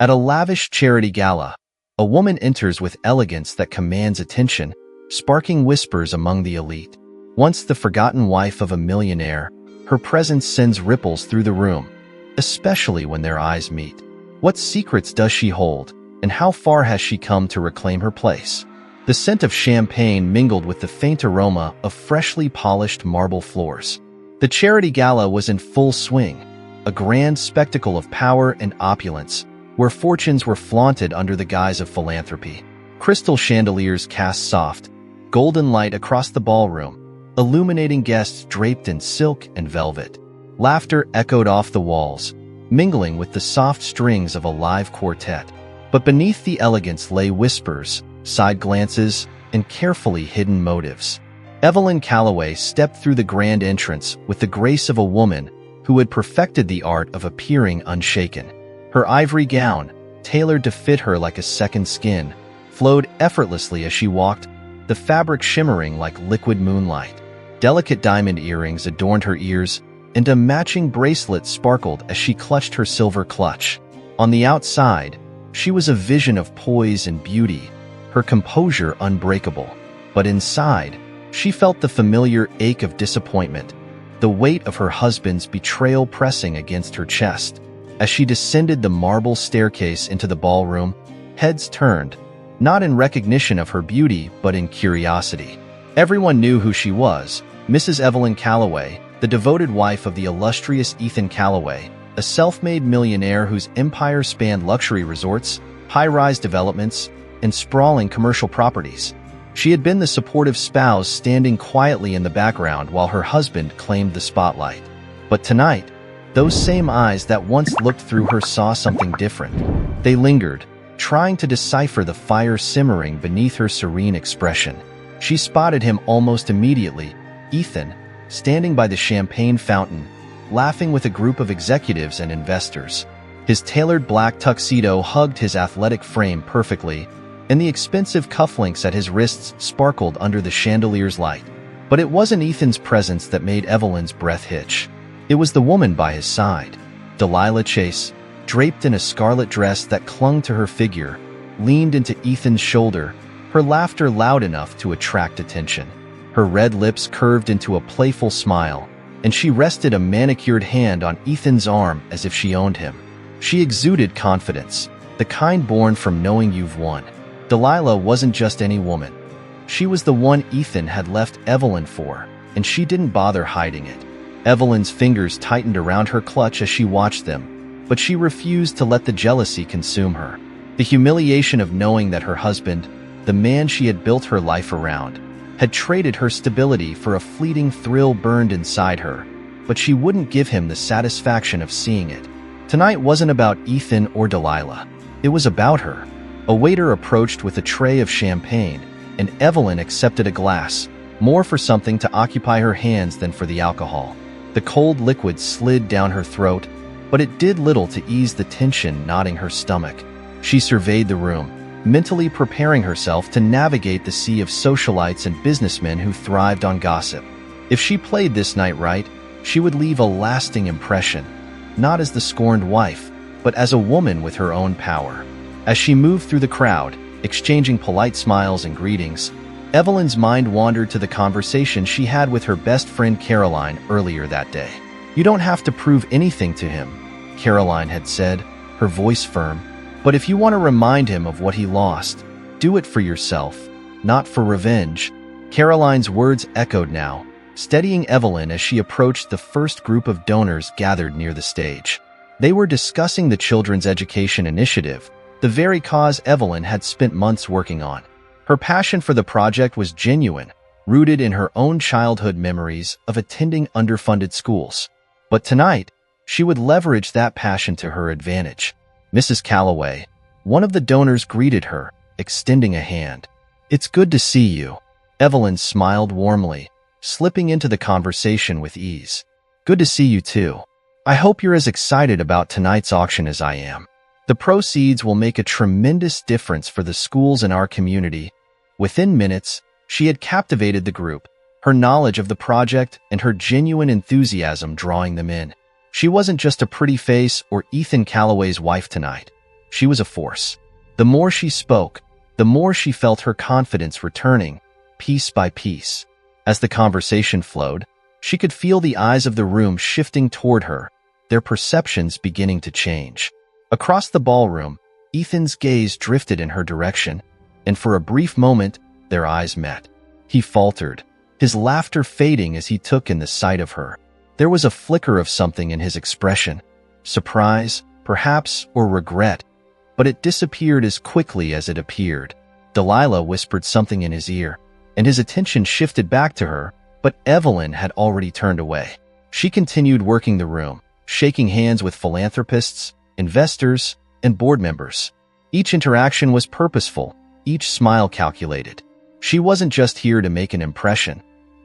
At a lavish charity gala, a woman enters with elegance that commands attention, sparking whispers among the elite. Once the forgotten wife of a millionaire, her presence sends ripples through the room, especially when their eyes meet. What secrets does she hold, and how far has she come to reclaim her place? The scent of champagne mingled with the faint aroma of freshly polished marble floors. The charity gala was in full swing, a grand spectacle of power and opulence, where fortunes were flaunted under the guise of philanthropy. Crystal chandeliers cast soft, golden light across the ballroom, illuminating guests draped in silk and velvet. Laughter echoed off the walls, mingling with the soft strings of a live quartet. But beneath the elegance lay whispers, side glances, and carefully hidden motives. Evelyn Callaway stepped through the grand entrance with the grace of a woman who had perfected the art of appearing unshaken. Her ivory gown, tailored to fit her like a second skin, flowed effortlessly as she walked, the fabric shimmering like liquid moonlight. Delicate diamond earrings adorned her ears, and a matching bracelet sparkled as she clutched her silver clutch. On the outside, she was a vision of poise and beauty, her composure unbreakable. But inside, she felt the familiar ache of disappointment, the weight of her husband's betrayal pressing against her chest. As she descended the marble staircase into the ballroom, heads turned, not in recognition of her beauty, but in curiosity. Everyone knew who she was, Mrs. Evelyn Callaway, the devoted wife of the illustrious Ethan Callaway, a self-made millionaire whose empire spanned luxury resorts, high-rise developments, and sprawling commercial properties. She had been the supportive spouse standing quietly in the background while her husband claimed the spotlight. But tonight, those same eyes that once looked through her saw something different. They lingered, trying to decipher the fire simmering beneath her serene expression. She spotted him almost immediately, Ethan, standing by the champagne fountain, laughing with a group of executives and investors. His tailored black tuxedo hugged his athletic frame perfectly, and the expensive cufflinks at his wrists sparkled under the chandelier's light. But it wasn't Ethan's presence that made Evelyn's breath hitch. It was the woman by his side. Delilah Chase, draped in a scarlet dress that clung to her figure, leaned into Ethan's shoulder, her laughter loud enough to attract attention. Her red lips curved into a playful smile, and she rested a manicured hand on Ethan's arm as if she owned him. She exuded confidence, the kind born from knowing you've won. Delilah wasn't just any woman. She was the one Ethan had left Evelyn for, and she didn't bother hiding it. Evelyn's fingers tightened around her clutch as she watched them, but she refused to let the jealousy consume her. The humiliation of knowing that her husband, the man she had built her life around, had traded her stability for a fleeting thrill burned inside her, but she wouldn't give him the satisfaction of seeing it. Tonight wasn't about Ethan or Delilah. It was about her. A waiter approached with a tray of champagne, and Evelyn accepted a glass, more for something to occupy her hands than for the alcohol. The cold liquid slid down her throat, but it did little to ease the tension knotting her stomach. She surveyed the room, mentally preparing herself to navigate the sea of socialites and businessmen who thrived on gossip. If she played this night right, she would leave a lasting impression, not as the scorned wife, but as a woman with her own power. As she moved through the crowd, exchanging polite smiles and greetings, Evelyn's mind wandered to the conversation she had with her best friend Caroline earlier that day. "You don't have to prove anything to him," Caroline had said, her voice firm. "But if you want to remind him of what he lost, do it for yourself, not for revenge." Caroline's words echoed now, steadying Evelyn as she approached the first group of donors gathered near the stage. They were discussing the Children's Education Initiative, the very cause Evelyn had spent months working on. Her passion for the project was genuine, rooted in her own childhood memories of attending underfunded schools. But tonight, she would leverage that passion to her advantage. Mrs. Callaway, one of the donors, greeted her, extending a hand. "It's good to see you." Evelyn smiled warmly, slipping into the conversation with ease. "Good to see you too. I hope you're as excited about tonight's auction as I am. The proceeds will make a tremendous difference for the schools in our community." Within minutes, she had captivated the group, her knowledge of the project and her genuine enthusiasm drawing them in. She wasn't just a pretty face or Ethan Callaway's wife tonight. She was a force. The more she spoke, the more she felt her confidence returning, piece by piece. As the conversation flowed, she could feel the eyes of the room shifting toward her, their perceptions beginning to change. Across the ballroom, Ethan's gaze drifted in her direction, and for a brief moment, their eyes met. He faltered, his laughter fading as he took in the sight of her. There was a flicker of something in his expression, surprise, perhaps, or regret, but it disappeared as quickly as it appeared. Delilah whispered something in his ear, and his attention shifted back to her, but Evelyn had already turned away. She continued working the room, shaking hands with philanthropists, investors, and board members. Each interaction was purposeful, each smile calculated. She wasn't just here to make an impression.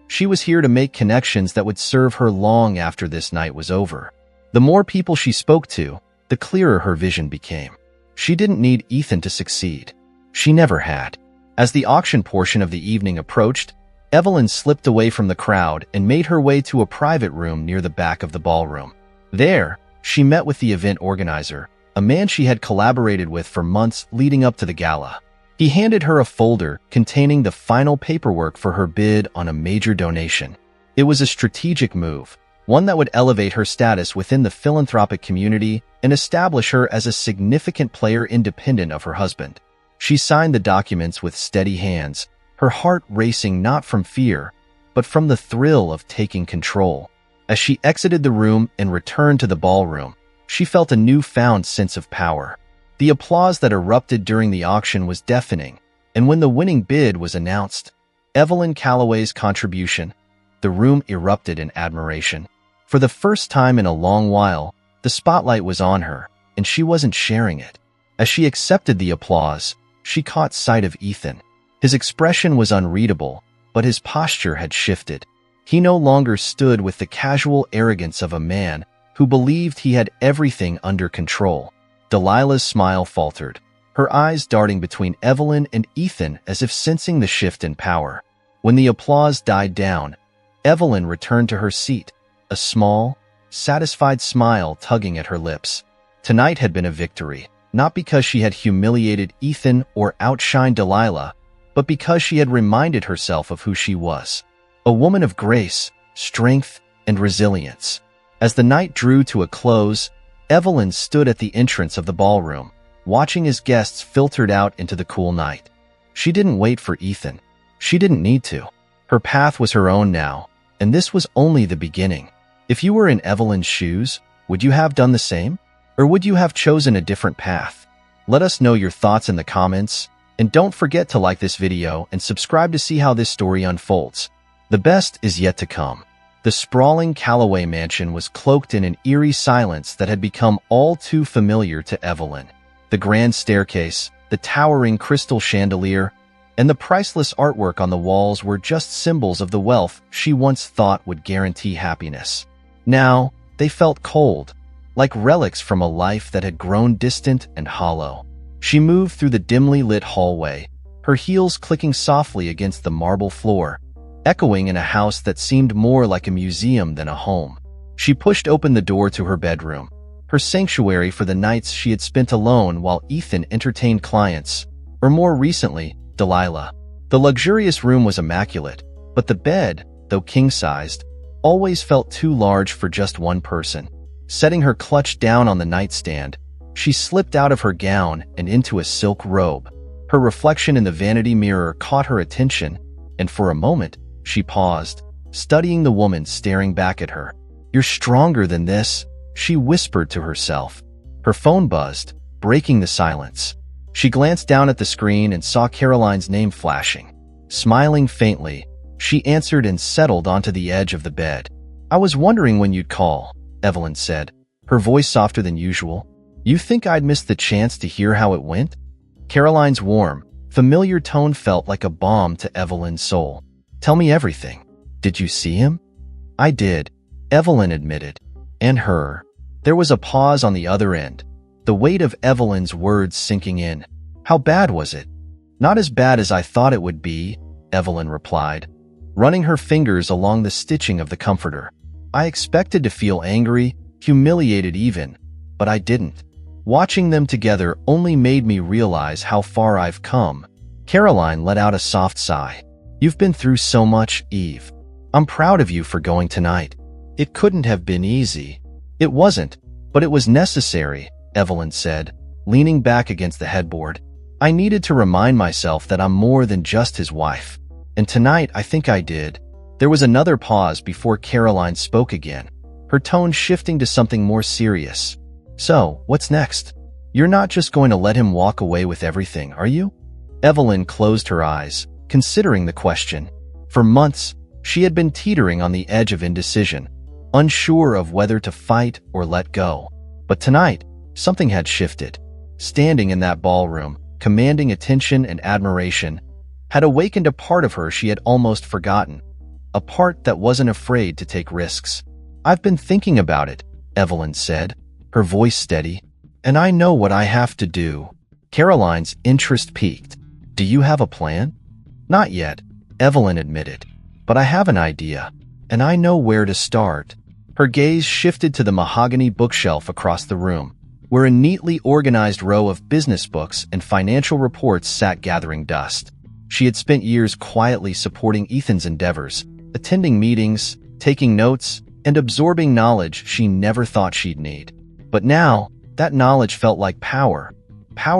She was here to make connections that would serve her long after this night was over. The more people she spoke to, the clearer her vision became. She didn't need Ethan to succeed. She never had. As the auction portion of the evening approached, Evelyn slipped away from the crowd and made her way to a private room near the back of the ballroom. There, she met with the event organizer, a man she had collaborated with for months leading up to the gala. He handed her a folder containing the final paperwork for her bid on a major donation. It was a strategic move, one that would elevate her status within the philanthropic community and establish her as a significant player independent of her husband. She signed the documents with steady hands, her heart racing not from fear, but from the thrill of taking control. As she exited the room and returned to the ballroom, she felt a newfound sense of power. The applause that erupted during the auction was deafening, and when the winning bid was announced, Evelyn Calloway's contribution, the room erupted in admiration. For the first time in a long while, the spotlight was on her, and she wasn't sharing it. As she accepted the applause, she caught sight of Ethan. His expression was unreadable, but his posture had shifted. He no longer stood with the casual arrogance of a man who believed he had everything under control. Delilah's smile faltered, her eyes darting between Evelyn and Ethan as if sensing the shift in power. When the applause died down, Evelyn returned to her seat, a small, satisfied smile tugging at her lips. Tonight had been a victory, not because she had humiliated Ethan or outshined Delilah, but because she had reminded herself of who she was. A woman of grace, strength, and resilience. As the night drew to a close, Evelyn stood at the entrance of the ballroom, watching as guests filtered out into the cool night. She didn't wait for Ethan. She didn't need to. Her path was her own now, and this was only the beginning. If you were in Evelyn's shoes, would you have done the same? Or would you have chosen a different path? Let us know your thoughts in the comments, and don't forget to like this video and subscribe to see how this story unfolds. The best is yet to come. The sprawling Calloway mansion was cloaked in an eerie silence that had become all too familiar to Evelyn. The grand staircase, the towering crystal chandelier, and the priceless artwork on the walls were just symbols of the wealth she once thought would guarantee happiness. Now, they felt cold, like relics from a life that had grown distant and hollow. She moved through the dimly lit hallway, her heels clicking softly against the marble floor, echoing in a house that seemed more like a museum than a home. She pushed open the door to her bedroom, her sanctuary for the nights she had spent alone while Ethan entertained clients, or more recently, Delilah. The luxurious room was immaculate, but the bed, though king-sized, always felt too large for just one person. Setting her clutch down on the nightstand, she slipped out of her gown and into a silk robe. Her reflection in the vanity mirror caught her attention, and for a moment, she paused, studying the woman staring back at her. "You're stronger than this," she whispered to herself. Her phone buzzed, breaking the silence. She glanced down at the screen and saw Caroline's name flashing. Smiling faintly, she answered and settled onto the edge of the bed. "I was wondering when you'd call," Evelyn said, her voice softer than usual. "You think I'd miss the chance to hear how it went?" Caroline's warm, familiar tone felt like a balm to Evelyn's soul. "Tell me everything. Did you see him?" "I did," Evelyn admitted. "And her." There was a pause on the other end, the weight of Evelyn's words sinking in. "How bad was it?" "Not as bad as I thought it would be," Evelyn replied, running her fingers along the stitching of the comforter. "I expected to feel angry, humiliated even, but I didn't. Watching them together only made me realize how far I've come. Caroline let out a soft sigh. You've been through so much, Eve. I'm proud of you for going tonight. It couldn't have been easy. It wasn't, but it was necessary, Evelyn said, leaning back against the headboard. I needed to remind myself that I'm more than just his wife. And tonight, I think I did. There was another pause before Caroline spoke again, her tone shifting to something more serious. So, what's next? You're not just going to let him walk away with everything, are you? Evelyn closed her eyes, considering the question. For months, she had been teetering on the edge of indecision, unsure of whether to fight or let go. But tonight, something had shifted. Standing in that ballroom, commanding attention and admiration, had awakened a part of her she had almost forgotten, a part that wasn't afraid to take risks. I've been thinking about it, Evelyn said, her voice steady, and I know what I have to do. Caroline's interest peaked. Do you have a plan? Not yet, Evelyn admitted, but I have an idea, and I know where to start. Her gaze shifted to the mahogany bookshelf across the room, where a neatly organized row of business books and financial reports sat gathering dust. She had spent years quietly supporting Ethan's endeavors, attending meetings, taking notes, and absorbing knowledge she never thought she'd need. But now, that knowledge felt like power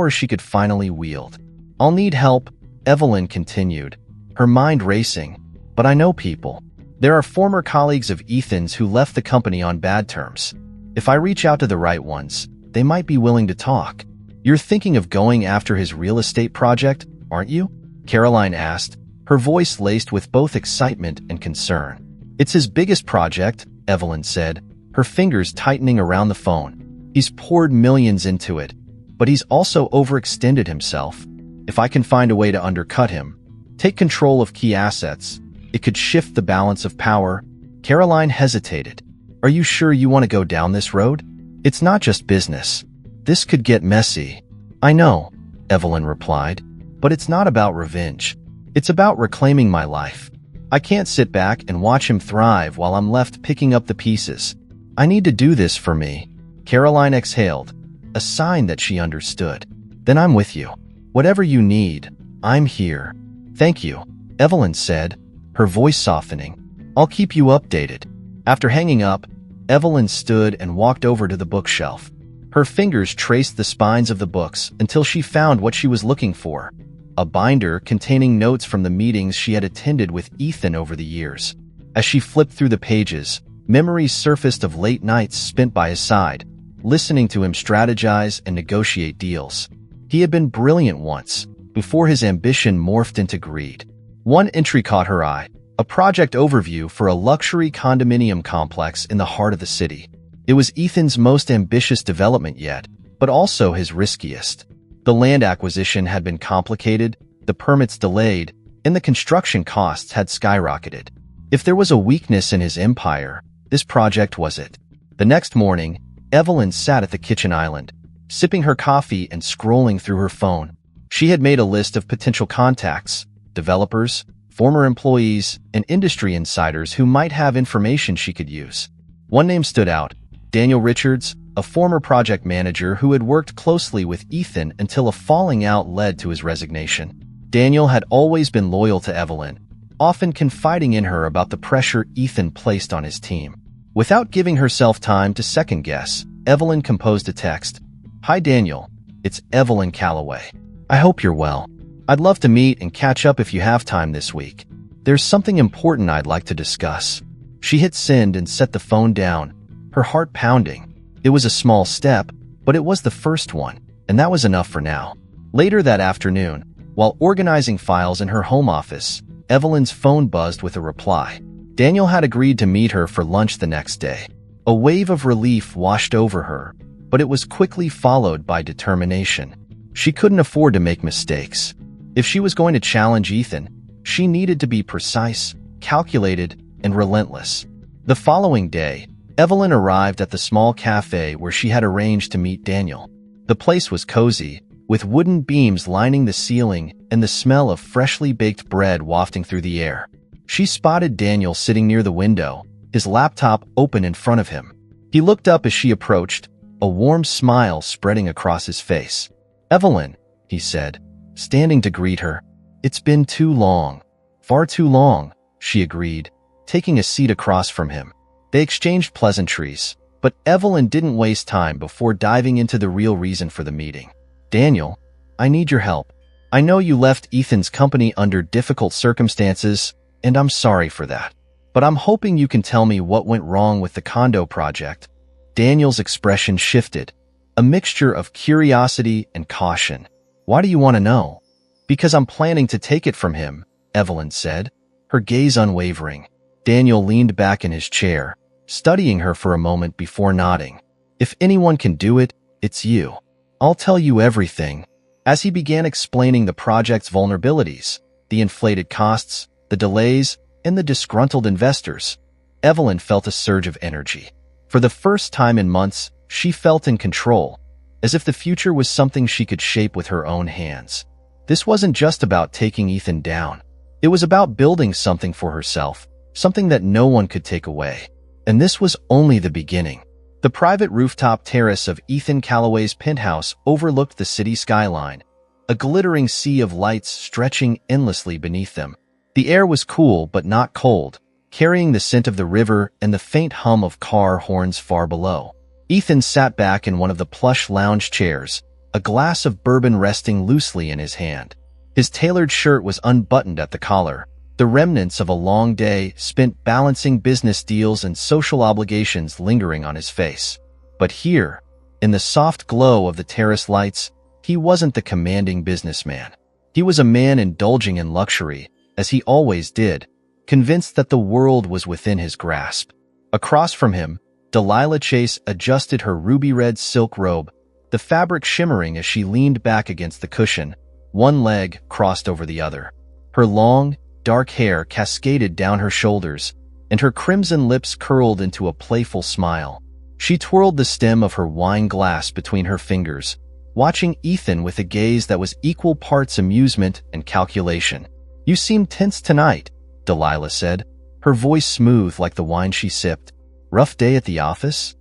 she could finally wield. I'll need help, Evelyn continued, her mind racing. But I know people. There are former colleagues of Ethan's who left the company on bad terms. If I reach out to the right ones, they might be willing to talk. You're thinking of going after his real estate project, aren't you? Caroline asked, her voice laced with both excitement and concern. It's his biggest project, Evelyn said, her fingers tightening around the phone. He's poured millions into it, but he's also overextended himself. If I can find a way to undercut him, take control of key assets, it could shift the balance of power. Caroline hesitated. Are you sure you want to go down this road? It's not just business. This could get messy. I know, Evelyn replied, but it's not about revenge. It's about reclaiming my life. I can't sit back and watch him thrive while I'm left picking up the pieces. I need to do this for me. Caroline exhaled, a sign that she understood. Then I'm with you. Whatever you need, I'm here. Thank you, Evelyn said, her voice softening. I'll keep you updated. After hanging up, Evelyn stood and walked over to the bookshelf. Her fingers traced the spines of the books until she found what she was looking for, a binder containing notes from the meetings she had attended with Ethan over the years. As she flipped through the pages, memories surfaced of late nights spent by his side, listening to him strategize and negotiate deals. He had been brilliant once, before his ambition morphed into greed. One entry caught her eye, a project overview for a luxury condominium complex in the heart of the city. It was Ethan's most ambitious development yet, but also his riskiest. The land acquisition had been complicated, the permits delayed, and the construction costs had skyrocketed. If there was a weakness in his empire, this project was it. The next morning, Evelyn sat at the kitchen island, sipping her coffee and scrolling through her phone. She had made a list of potential contacts, developers, former employees, and industry insiders who might have information she could use. One name stood out, Daniel Richards, a former project manager who had worked closely with Ethan until a falling out led to his resignation. Daniel had always been loyal to Evelyn, often confiding in her about the pressure Ethan placed on his team. Without giving herself time to second-guess, Evelyn composed a text. Hi Daniel, it's Evelyn Calloway. I hope you're well. I'd love to meet and catch up if you have time this week. There's something important I'd like to discuss. She hit send and set the phone down, her heart pounding. It was a small step, but it was the first one, and that was enough for now. Later that afternoon, while organizing files in her home office, Evelyn's phone buzzed with a reply. Daniel had agreed to meet her for lunch the next day. A wave of relief washed over her, but it was quickly followed by determination. She couldn't afford to make mistakes. If she was going to challenge Ethan, she needed to be precise, calculated, and relentless. The following day, Evelyn arrived at the small cafe where she had arranged to meet Daniel. The place was cozy, with wooden beams lining the ceiling and the smell of freshly baked bread wafting through the air. She spotted Daniel sitting near the window, his laptop open in front of him. He looked up as she approached, a warm smile spreading across his face. "Evelyn," he said, standing to greet her. "It's been too long." "Far too long," she agreed, taking a seat across from him. They exchanged pleasantries, but Evelyn didn't waste time before diving into the real reason for the meeting. "Daniel, I need your help. I know you left Ethan's company under difficult circumstances, and I'm sorry for that. But I'm hoping you can tell me what went wrong with the condo project." Daniel's expression shifted, a mixture of curiosity and caution. "Why do you want to know?" "Because I'm planning to take it from him," Evelyn said, her gaze unwavering. Daniel leaned back in his chair, studying her for a moment before nodding. "If anyone can do it, it's you. I'll tell you everything." As he began explaining the project's vulnerabilities, the inflated costs, the delays, and the disgruntled investors, Evelyn felt a surge of energy. For the first time in months, she felt in control, as if the future was something she could shape with her own hands. This wasn't just about taking Ethan down. It was about building something for herself, something that no one could take away. And this was only the beginning. The private rooftop terrace of Ethan Calloway's penthouse overlooked the city skyline, a glittering sea of lights stretching endlessly beneath them. The air was cool but not cold, carrying the scent of the river and the faint hum of car horns far below. Ethan sat back in one of the plush lounge chairs, a glass of bourbon resting loosely in his hand. His tailored shirt was unbuttoned at the collar, the remnants of a long day spent balancing business deals and social obligations lingering on his face. But here, in the soft glow of the terrace lights, he wasn't the commanding businessman. He was a man indulging in luxury, as he always did, convinced that the world was within his grasp. Across from him, Delilah Chase adjusted her ruby-red silk robe, the fabric shimmering as she leaned back against the cushion, one leg crossed over the other. Her long, dark hair cascaded down her shoulders, and her crimson lips curled into a playful smile. She twirled the stem of her wine glass between her fingers, watching Ethan with a gaze that was equal parts amusement and calculation. "You seem tense tonight," Delilah said, her voice smooth like the wine she sipped. "Rough day at the office?"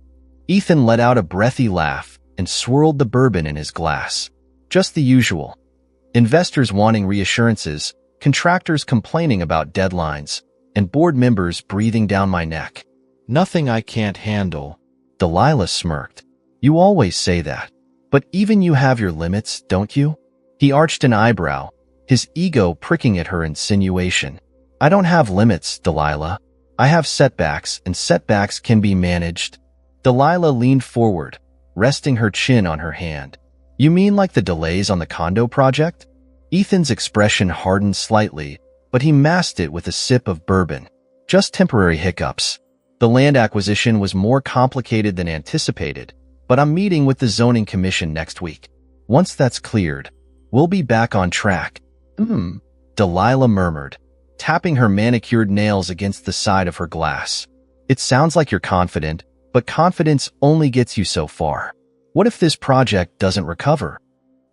Ethan let out a breathy laugh and swirled the bourbon in his glass. "Just the usual. Investors wanting reassurances, contractors complaining about deadlines, and board members breathing down my neck. Nothing I can't handle." Delilah smirked. "You always say that. But even you have your limits, don't you?" He arched an eyebrow, his ego pricking at her insinuation. "I don't have limits, Delilah. I have setbacks, and setbacks can be managed." Delilah leaned forward, resting her chin on her hand. "You mean like the delays on the condo project?" Ethan's expression hardened slightly, but he masked it with a sip of bourbon. "Just temporary hiccups. The land acquisition was more complicated than anticipated, but I'm meeting with the zoning commission next week. Once that's cleared, we'll be back on track." Delilah murmured, tapping her manicured nails against the side of her glass. "It sounds like you're confident, but confidence only gets you so far. What if this project doesn't recover?"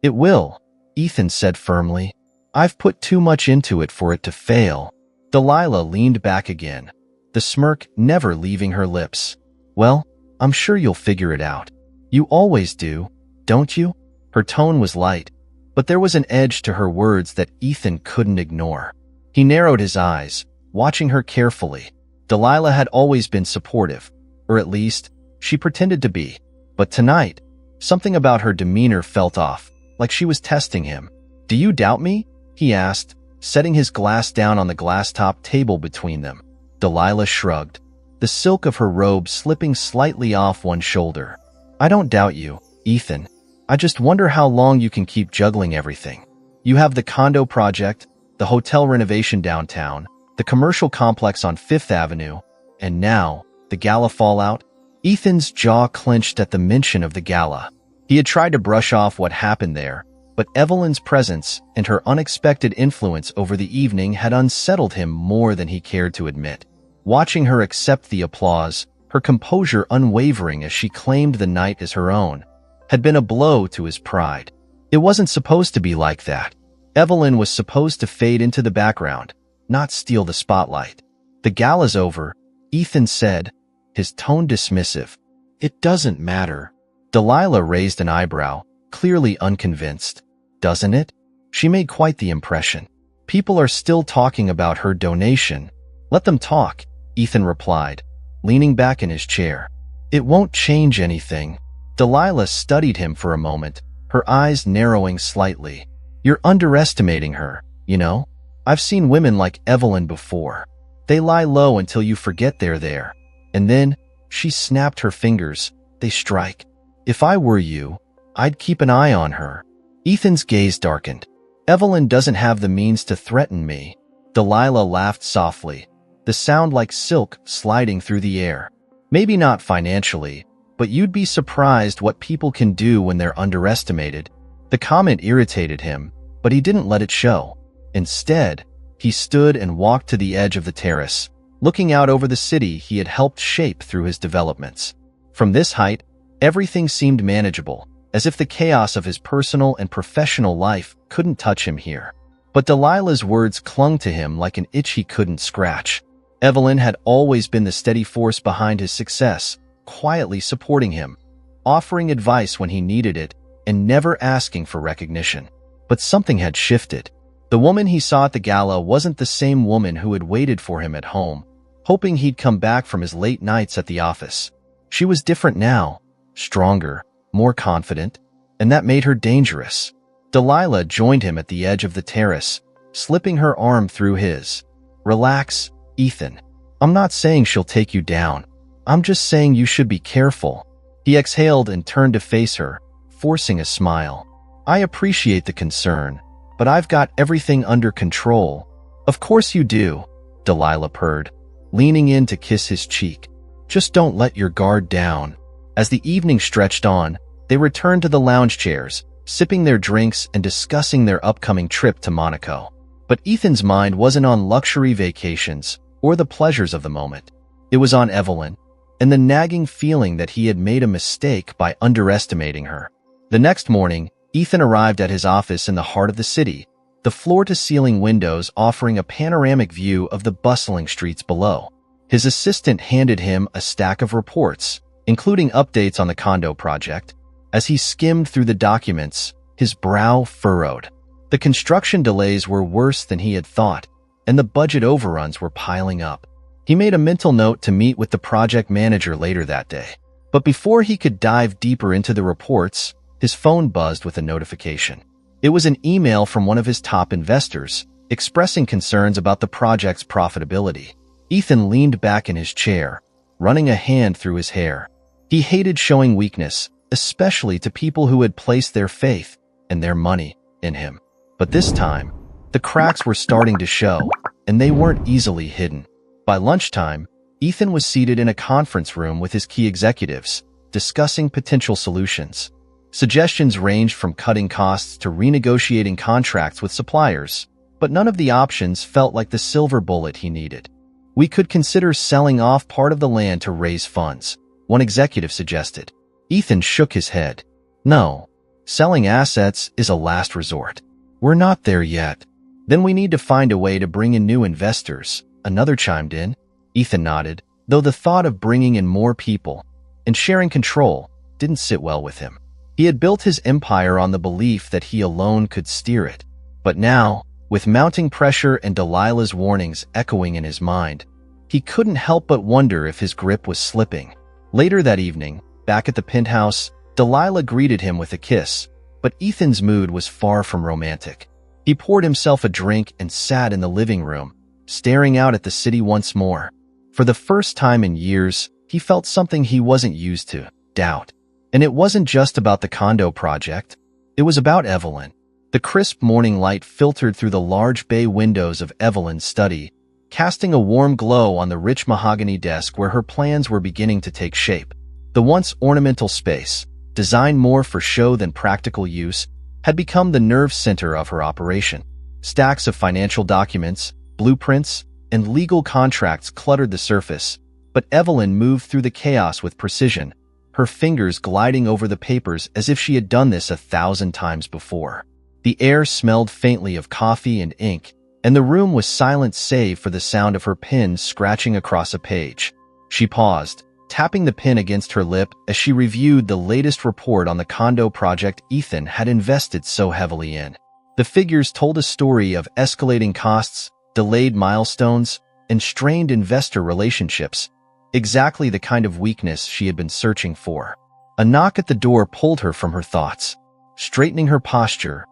"It will," Ethan said firmly. "I've put too much into it for it to fail." Delilah leaned back again, the smirk never leaving her lips. "Well, I'm sure you'll figure it out. You always do, don't you?" Her tone was light, but there was an edge to her words that Ethan couldn't ignore. He narrowed his eyes, watching her carefully. Delilah had always been supportive, or at least, she pretended to be. But tonight, something about her demeanor felt off, like she was testing him. "Do you doubt me?" he asked, setting his glass down on the glass-top table between them. Delilah shrugged, the silk of her robe slipping slightly off one shoulder. "I don't doubt you, Ethan. I just wonder how long you can keep juggling everything. You have the condo project, the hotel renovation downtown, the commercial complex on Fifth Avenue, and now, the gala fallout." Ethan's jaw clenched at the mention of the gala. He had tried to brush off what happened there, but Evelyn's presence and her unexpected influence over the evening had unsettled him more than he cared to admit. Watching her accept the applause, her composure unwavering as she claimed the night as her own, had been a blow to his pride. It wasn't supposed to be like that. Evelyn was supposed to fade into the background, not steal the spotlight. "The gala's over," Ethan said, his tone dismissive. "It doesn't matter." Delilah raised an eyebrow, clearly unconvinced. Doesn't it? She made quite the impression. People are still talking about her donation. Let them talk, Ethan replied, leaning back in his chair. It won't change anything. Delilah studied him for a moment, her eyes narrowing slightly. You're underestimating her, you know? I've seen women like Evelyn before. They lie low until you forget they're there. And then, she snapped her fingers, they strike. If I were you, I'd keep an eye on her. Ethan's gaze darkened. Evelyn doesn't have the means to threaten me. Delilah laughed softly, the sound like silk sliding through the air. Maybe not financially, but you'd be surprised what people can do when they're underestimated. The comment irritated him, but he didn't let it show. Instead, he stood and walked to the edge of the terrace, looking out over the city he had helped shape through his developments. From this height, everything seemed manageable, as if the chaos of his personal and professional life couldn't touch him here. But Delilah's words clung to him like an itch he couldn't scratch. Evelyn had always been the steady force behind his success, quietly supporting him, offering advice when he needed it, and never asking for recognition. But something had shifted. The woman he saw at the gala wasn't the same woman who had waited for him at home, hoping he'd come back from his late nights at the office. She was different now, stronger, more confident, and that made her dangerous. Delilah joined him at the edge of the terrace, slipping her arm through his. Relax, Ethan. I'm not saying she'll take you down. I'm just saying you should be careful. He exhaled and turned to face her, forcing a smile. I appreciate the concern, but I've got everything under control. Of course you do, Delilah purred, leaning in to kiss his cheek. Just don't let your guard down. As the evening stretched on, they returned to the lounge chairs, sipping their drinks and discussing their upcoming trip to Monaco. But Ethan's mind wasn't on luxury vacations or the pleasures of the moment. It was on Evelyn, and the nagging feeling that he had made a mistake by underestimating her. The next morning, Ethan arrived at his office in the heart of the city, the floor-to-ceiling windows offering a panoramic view of the bustling streets below. His assistant handed him a stack of reports, including updates on the condo project. As he skimmed through the documents, his brow furrowed. The construction delays were worse than he had thought, and the budget overruns were piling up. He made a mental note to meet with the project manager later that day. But before he could dive deeper into the reports, his phone buzzed with a notification. It was an email from one of his top investors, expressing concerns about the project's profitability. Ethan leaned back in his chair, running a hand through his hair. He hated showing weakness, especially to people who had placed their faith and their money in him. But this time, the cracks were starting to show, and they weren't easily hidden. By lunchtime, Ethan was seated in a conference room with his key executives, discussing potential solutions. Suggestions ranged from cutting costs to renegotiating contracts with suppliers, but none of the options felt like the silver bullet he needed. We could consider selling off part of the land to raise funds, one executive suggested. Ethan shook his head. No, selling assets is a last resort. We're not there yet. Then we need to find a way to bring in new investors, another chimed in. Ethan nodded, though the thought of bringing in more people and sharing control didn't sit well with him. He had built his empire on the belief that he alone could steer it. But now, with mounting pressure and Delilah's warnings echoing in his mind, he couldn't help but wonder if his grip was slipping. Later that evening, back at the penthouse, Delilah greeted him with a kiss, but Ethan's mood was far from romantic. He poured himself a drink and sat in the living room, staring out at the city once more. For the first time in years, he felt something he wasn't used to, doubt. And it wasn't just about the condo project. It was about Evelyn. The crisp morning light filtered through the large bay windows of Evelyn's study, casting a warm glow on the rich mahogany desk where her plans were beginning to take shape. The once ornamental space, designed more for show than practical use, had become the nerve center of her operation. Stacks of financial documents, blueprints, and legal contracts cluttered the surface, but Evelyn moved through the chaos with precision, her fingers gliding over the papers as if she had done this 1,000 times before. The air smelled faintly of coffee and ink, and the room was silent save for the sound of her pen scratching across a page. She paused, tapping the pen against her lip as she reviewed the latest report on the condo project Ethan had invested so heavily in. The figures told a story of escalating costs, delayed milestones, and strained investor relationships, exactly the kind of weakness she had been searching for. A knock at the door pulled her from her thoughts. Straightening her posture,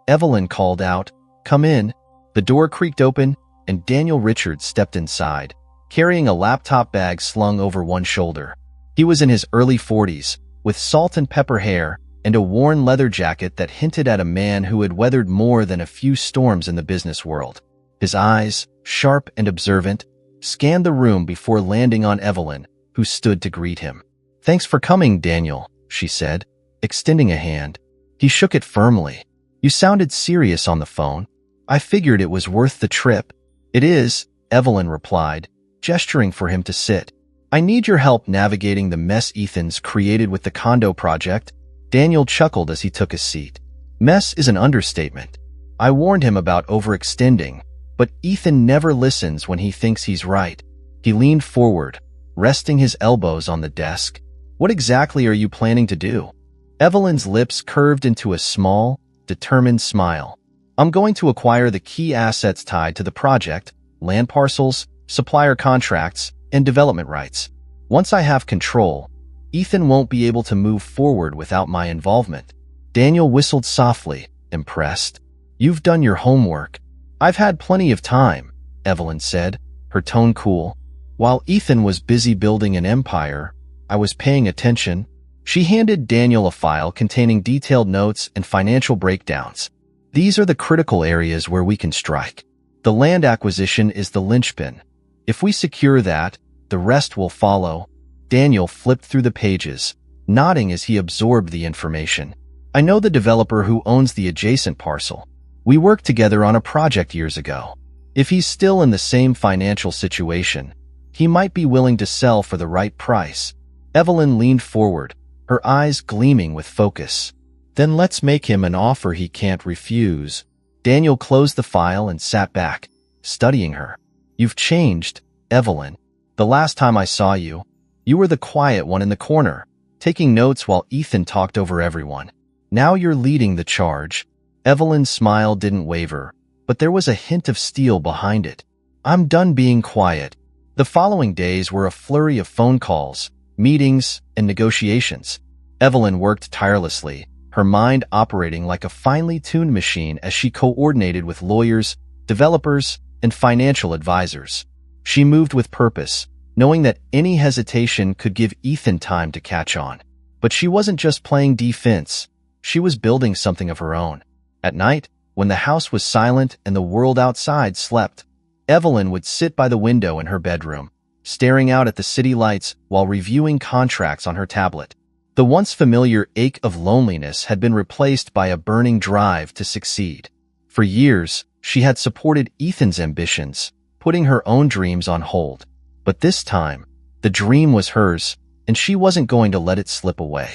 Evelyn called out, "Come in." The door creaked open, and Daniel Richards stepped inside, carrying a laptop bag slung over one shoulder. He was in his early 40s, with salt and pepper hair and a worn leather jacket that hinted at a man who had weathered more than a few storms in the business world. His eyes, sharp and observant, scanned the room before landing on Evelyn, who stood to greet him. "Thanks for coming, Daniel," she said, extending a hand. He shook it firmly. "You sounded serious on the phone. I figured it was worth the trip." "It is," Evelyn replied, gesturing for him to sit. "I need your help navigating the mess Ethan's created with the condo project." Daniel chuckled as he took a seat. "Mess is an understatement. I warned him about overextending, but Ethan never listens when he thinks he's right." He leaned forward, resting his elbows on the desk. "What exactly are you planning to do?" Evelyn's lips curved into a small, determined smile. "I'm going to acquire the key assets tied to the project, land parcels, supplier contracts, and development rights. Once I have control, Ethan won't be able to move forward without my involvement." Daniel whistled softly, impressed. "You've done your homework." "I've had plenty of time," Evelyn said, her tone cool. "While Ethan was busy building an empire, I was paying attention." She handed Daniel a file containing detailed notes and financial breakdowns. "These are the critical areas where we can strike. The land acquisition is the linchpin. If we secure that, the rest will follow." Daniel flipped through the pages, nodding as he absorbed the information. "I know the developer who owns the adjacent parcel. We worked together on a project years ago. If he's still in the same financial situation, he might be willing to sell for the right price." Evelyn leaned forward, her eyes gleaming with focus. "Then let's make him an offer he can't refuse." Daniel closed the file and sat back, studying her. "You've changed, Evelyn. The last time I saw you, you were the quiet one in the corner, taking notes while Ethan talked over everyone. Now you're leading the charge." Evelyn's smile didn't waver, but there was a hint of steel behind it. "I'm done being quiet." The following days were a flurry of phone calls, meetings, and negotiations. Evelyn worked tirelessly, her mind operating like a finely tuned machine as she coordinated with lawyers, developers, and financial advisors. She moved with purpose, knowing that any hesitation could give Ethan time to catch on. But she wasn't just playing defense, she was building something of her own. At night, when the house was silent and the world outside slept, Evelyn would sit by the window in her bedroom, staring out at the city lights while reviewing contracts on her tablet. The once familiar ache of loneliness had been replaced by a burning drive to succeed. For years, she had supported Ethan's ambitions, putting her own dreams on hold. But this time, the dream was hers, and she wasn't going to let it slip away.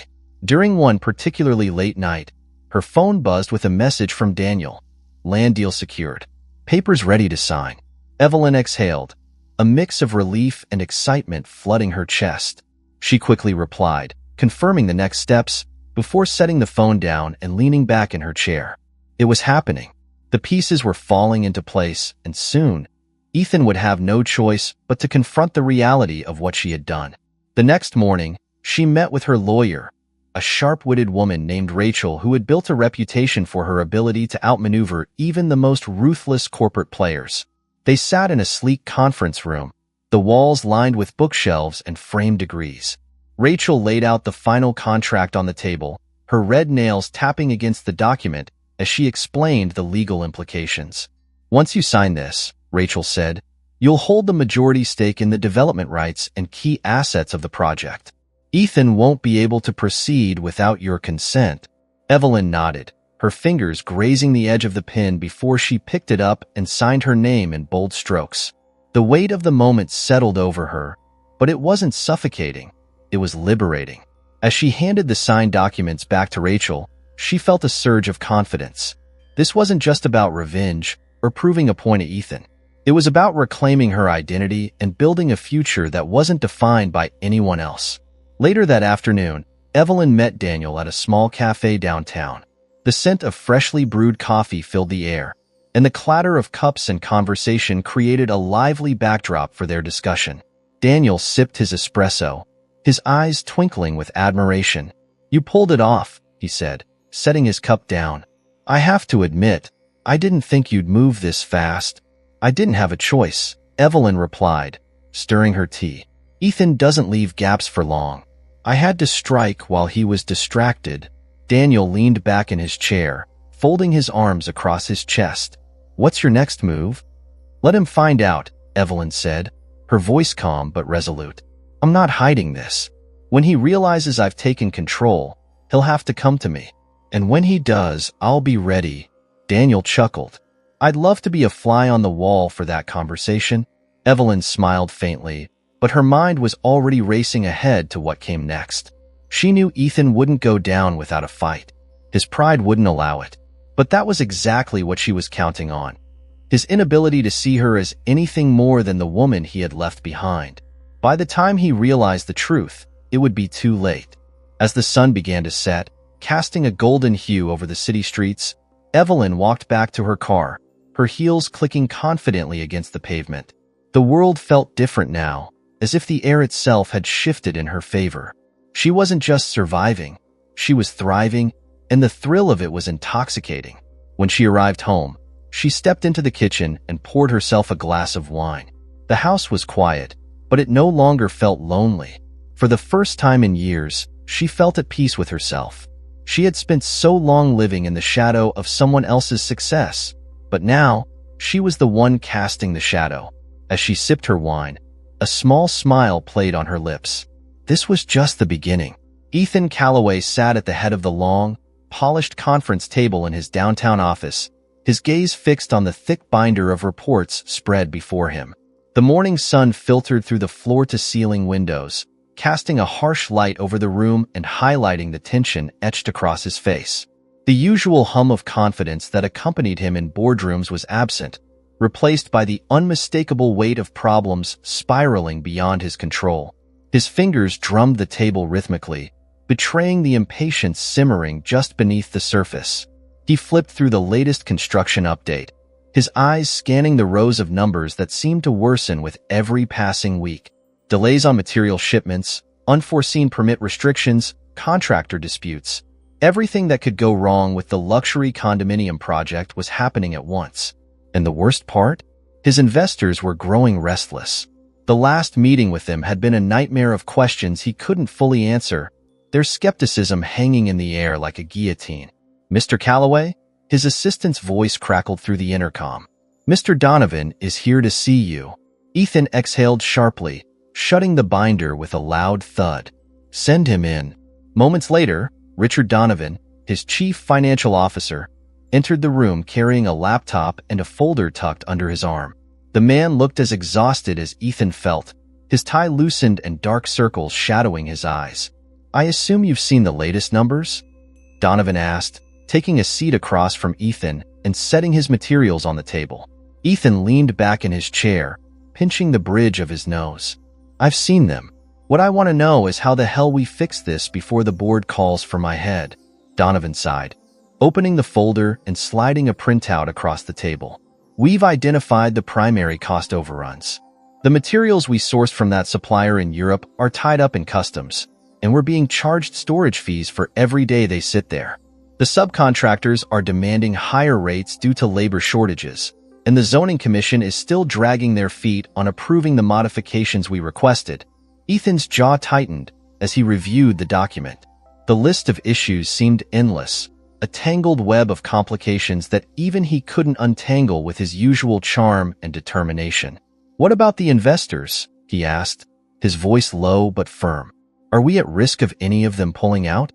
During one particularly late night, her phone buzzed with a message from Daniel. "Land deal secured. Papers ready to sign." Evelyn exhaled, a mix of relief and excitement flooding her chest. She quickly replied, confirming the next steps, before setting the phone down and leaning back in her chair. It was happening. The pieces were falling into place, and soon, Ethan would have no choice but to confront the reality of what she had done. The next morning, she met with her lawyer, a sharp-witted woman named Rachel who had built a reputation for her ability to outmaneuver even the most ruthless corporate players. They sat in a sleek conference room, the walls lined with bookshelves and framed degrees. Rachel laid out the final contract on the table, her red nails tapping against the document as she explained the legal implications. "Once you sign this," Rachel said, "you'll hold the majority stake in the development rights and key assets of the project. Ethan won't be able to proceed without your consent." Evelyn nodded, her fingers grazing the edge of the pen before she picked it up and signed her name in bold strokes. The weight of the moment settled over her, but it wasn't suffocating. It was liberating. As she handed the signed documents back to Rachel, she felt a surge of confidence. This wasn't just about revenge or proving a point to Ethan. It was about reclaiming her identity and building a future that wasn't defined by anyone else. Later that afternoon, Evelyn met Daniel at a small cafe downtown. The scent of freshly brewed coffee filled the air, and the clatter of cups and conversation created a lively backdrop for their discussion. Daniel sipped his espresso, his eyes twinkling with admiration. "You pulled it off," he said, setting his cup down. "I have to admit, I didn't think you'd move this fast." "I didn't have a choice," Evelyn replied, stirring her tea. "Ethan doesn't leave gaps for long. I had to strike while he was distracted." Daniel leaned back in his chair, folding his arms across his chest. "What's your next move?" "Let him find out," Evelyn said, her voice calm but resolute. "I'm not hiding this. When he realizes I've taken control, he'll have to come to me. And when he does, I'll be ready." Daniel chuckled. "I'd love to be a fly on the wall for that conversation." Evelyn smiled faintly, but her mind was already racing ahead to what came next. She knew Ethan wouldn't go down without a fight. His pride wouldn't allow it. But that was exactly what she was counting on. His inability to see her as anything more than the woman he had left behind. By the time he realized the truth, it would be too late. As the sun began to set, casting a golden hue over the city streets, Evelyn walked back to her car, her heels clicking confidently against the pavement. The world felt different now, as if the air itself had shifted in her favor. She wasn't just surviving, she was thriving, and the thrill of it was intoxicating. When she arrived home, she stepped into the kitchen and poured herself a glass of wine. The house was quiet, but it no longer felt lonely. For the first time in years, she felt at peace with herself. She had spent so long living in the shadow of someone else's success, but now, she was the one casting the shadow. As she sipped her wine, a small smile played on her lips. This was just the beginning. Ethan Calloway sat at the head of the long, polished conference table in his downtown office, his gaze fixed on the thick binder of reports spread before him. The morning sun filtered through the floor-to-ceiling windows, casting a harsh light over the room and highlighting the tension etched across his face. The usual hum of confidence that accompanied him in boardrooms was absent, replaced by the unmistakable weight of problems spiraling beyond his control. His fingers drummed the table rhythmically, betraying the impatience simmering just beneath the surface. He flipped through the latest construction update, his eyes scanning the rows of numbers that seemed to worsen with every passing week. Delays on material shipments, unforeseen permit restrictions, contractor disputes. Everything that could go wrong with the luxury condominium project was happening at once. And the worst part? His investors were growing restless. The last meeting with them had been a nightmare of questions he couldn't fully answer, their skepticism hanging in the air like a guillotine. "Mr. Calloway?" His assistant's voice crackled through the intercom. "Mr. Donovan is here to see you." Ethan exhaled sharply, shutting the binder with a loud thud. "Send him in." Moments later, Richard Donovan, his chief financial officer, entered the room carrying a laptop and a folder tucked under his arm. The man looked as exhausted as Ethan felt, his tie loosened and dark circles shadowing his eyes. "I assume you've seen the latest numbers?" Donovan asked, taking a seat across from Ethan and setting his materials on the table. Ethan leaned back in his chair, pinching the bridge of his nose. "I've seen them. What I want to know is how the hell we fix this before the board calls for my head." Donovan sighed, opening the folder and sliding a printout across the table. "We've identified the primary cost overruns. The materials we sourced from that supplier in Europe are tied up in customs, and we're being charged storage fees for every day they sit there. The subcontractors are demanding higher rates due to labor shortages, and the zoning commission is still dragging their feet on approving the modifications we requested." Ethan's jaw tightened as he reviewed the document. The list of issues seemed endless, a tangled web of complications that even he couldn't untangle with his usual charm and determination. "What about the investors?" he asked, his voice low but firm. "Are we at risk of any of them pulling out?"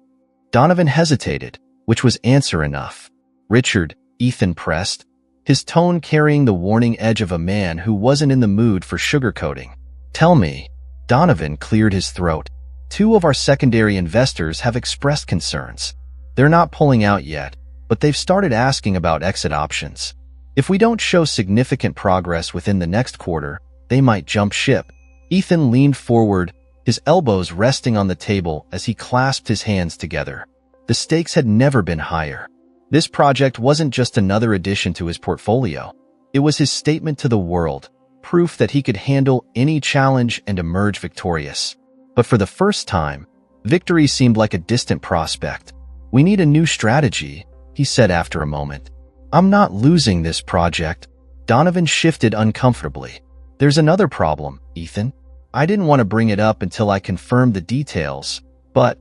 Donovan hesitated, which was answer enough. "Richard," Ethan pressed, his tone carrying the warning edge of a man who wasn't in the mood for sugarcoating. "Tell me." Donovan cleared his throat. "Two of our secondary investors have expressed concerns. They're not pulling out yet, but they've started asking about exit options." If we don't show significant progress within the next quarter, they might jump ship. Ethan leaned forward, his elbows resting on the table as he clasped his hands together. The stakes had never been higher. This project wasn't just another addition to his portfolio. It was his statement to the world, proof that he could handle any challenge and emerge victorious. But for the first time, victory seemed like a distant prospect. "We need a new strategy," he said after a moment. "I'm not losing this project." Donovan shifted uncomfortably. "There's another problem, Ethan. I didn't want to bring it up until I confirmed the details, but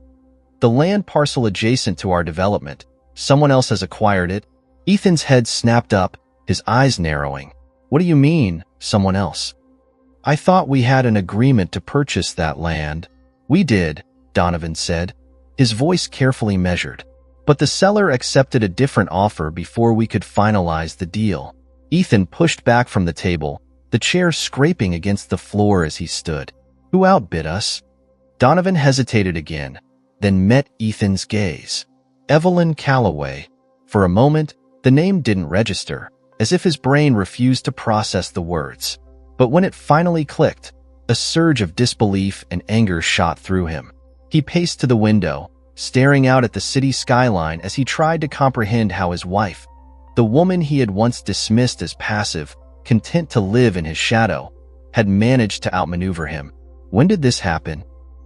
the land parcel adjacent to our development, someone else has acquired it." Ethan's head snapped up, his eyes narrowing. "What do you mean, someone else?" "I thought we had an agreement to purchase that land." "We did," Donovan said, his voice carefully measured. "But the seller accepted a different offer before we could finalize the deal." Ethan pushed back from the table, the chair scraping against the floor as he stood. "Who outbid us?" Donovan hesitated again, then met Ethan's gaze. "Evelyn Calloway." For a moment, the name didn't register, as if his brain refused to process the words. But when it finally clicked, a surge of disbelief and anger shot through him. He paced to the window, staring out at the city skyline as he tried to comprehend how his wife, the woman he had once dismissed as passive, content to live in his shadow, had managed to outmaneuver him. "When did this happen?"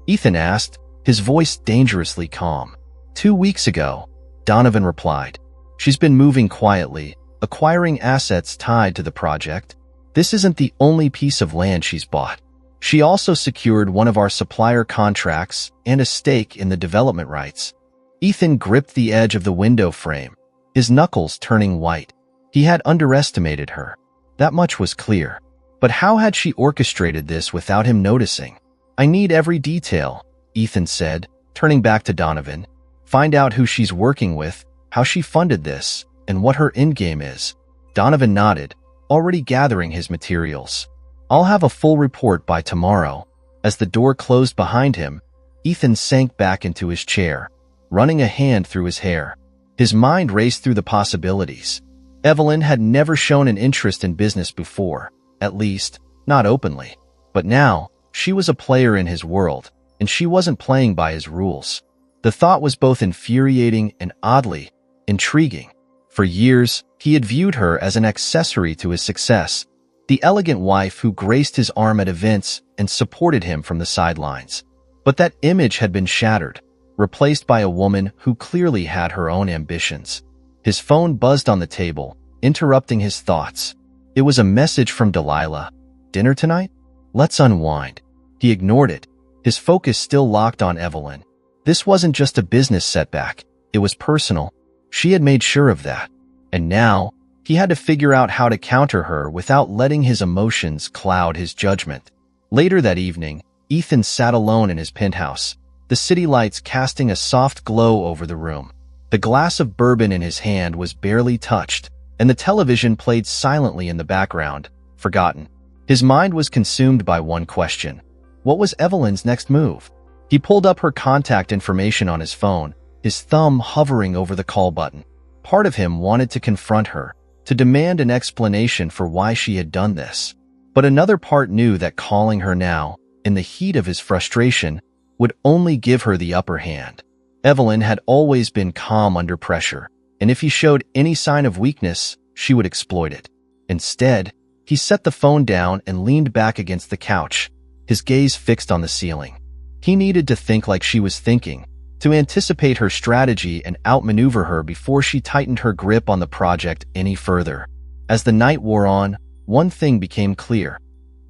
Ethan asked, his voice dangerously calm. 2 weeks ago, Donovan replied. "She's been moving quietly, acquiring assets tied to the project. This isn't the only piece of land she's bought. She also secured one of our supplier contracts and a stake in the development rights." Ethan gripped the edge of the window frame, his knuckles turning white. He had underestimated her. That much was clear. But how had she orchestrated this without him noticing? "I need every detail," Ethan said, turning back to Donovan. "Find out who she's working with, how she funded this, and what her endgame is." Donovan nodded, already gathering his materials. "I'll have a full report by tomorrow." As the door closed behind him, Ethan sank back into his chair, running a hand through his hair. His mind raced through the possibilities. Evelyn had never shown an interest in business before, at least, not openly. But now, she was a player in his world, and she wasn't playing by his rules. The thought was both infuriating and oddly intriguing. For years, he had viewed her as an accessory to his success, the elegant wife who graced his arm at events and supported him from the sidelines. But that image had been shattered, replaced by a woman who clearly had her own ambitions. His phone buzzed on the table, interrupting his thoughts. It was a message from Delilah. "Dinner tonight? Let's unwind." He ignored it, his focus still locked on Evelyn. This wasn't just a business setback, it was personal. She had made sure of that. And now, he had to figure out how to counter her without letting his emotions cloud his judgment. Later that evening, Ethan sat alone in his penthouse, the city lights casting a soft glow over the room. The glass of bourbon in his hand was barely touched, and the television played silently in the background, forgotten. His mind was consumed by one question. What was Evelyn's next move? He pulled up her contact information on his phone, his thumb hovering over the call button. Part of him wanted to confront her, to demand an explanation for why she had done this. But another part knew that calling her now, in the heat of his frustration, would only give her the upper hand. Evelyn had always been calm under pressure, and if he showed any sign of weakness, she would exploit it. Instead, he set the phone down and leaned back against the couch, his gaze fixed on the ceiling. He needed to think like she was thinking, to anticipate her strategy and outmaneuver her before she tightened her grip on the project any further. As the night wore on, one thing became clear.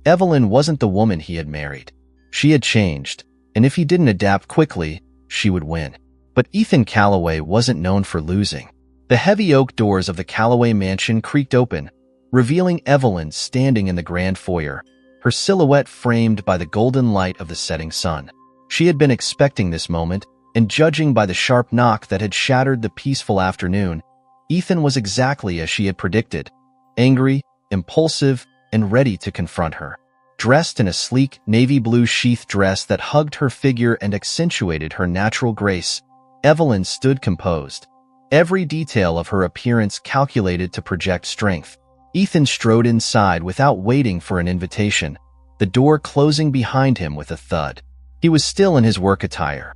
Evelyn wasn't the woman he had married. She had changed, and if he didn't adapt quickly, she would win. But Ethan Calloway wasn't known for losing. The heavy oak doors of the Calloway mansion creaked open, revealing Evelyn standing in the grand foyer, her silhouette framed by the golden light of the setting sun. She had been expecting this moment, and judging by the sharp knock that had shattered the peaceful afternoon, Ethan was exactly as she had predicted, angry, impulsive, and ready to confront her. Dressed in a sleek navy blue sheath dress that hugged her figure and accentuated her natural grace, Evelyn stood composed, every detail of her appearance calculated to project strength. Ethan strode inside without waiting for an invitation, the door closing behind him with a thud. He was still in his work attire,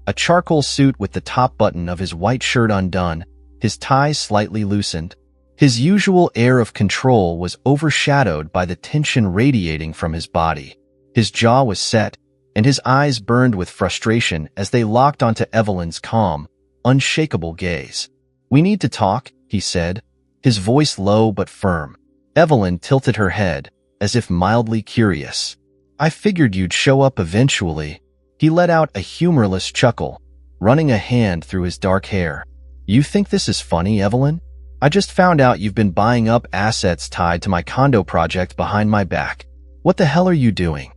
a charcoal suit with the top button of his white shirt undone, his tie slightly loosened. His usual air of control was overshadowed by the tension radiating from his body. His jaw was set, and his eyes burned with frustration as they locked onto Evelyn's calm, unshakable gaze. "We need to talk," he said, his voice low but firm. Evelyn tilted her head, as if mildly curious. "I figured you'd show up eventually." He let out a humorless chuckle, running a hand through his dark hair. "You think this is funny, Evelyn? I just found out you've been buying up assets tied to my condo project behind my back. What the hell are you doing?"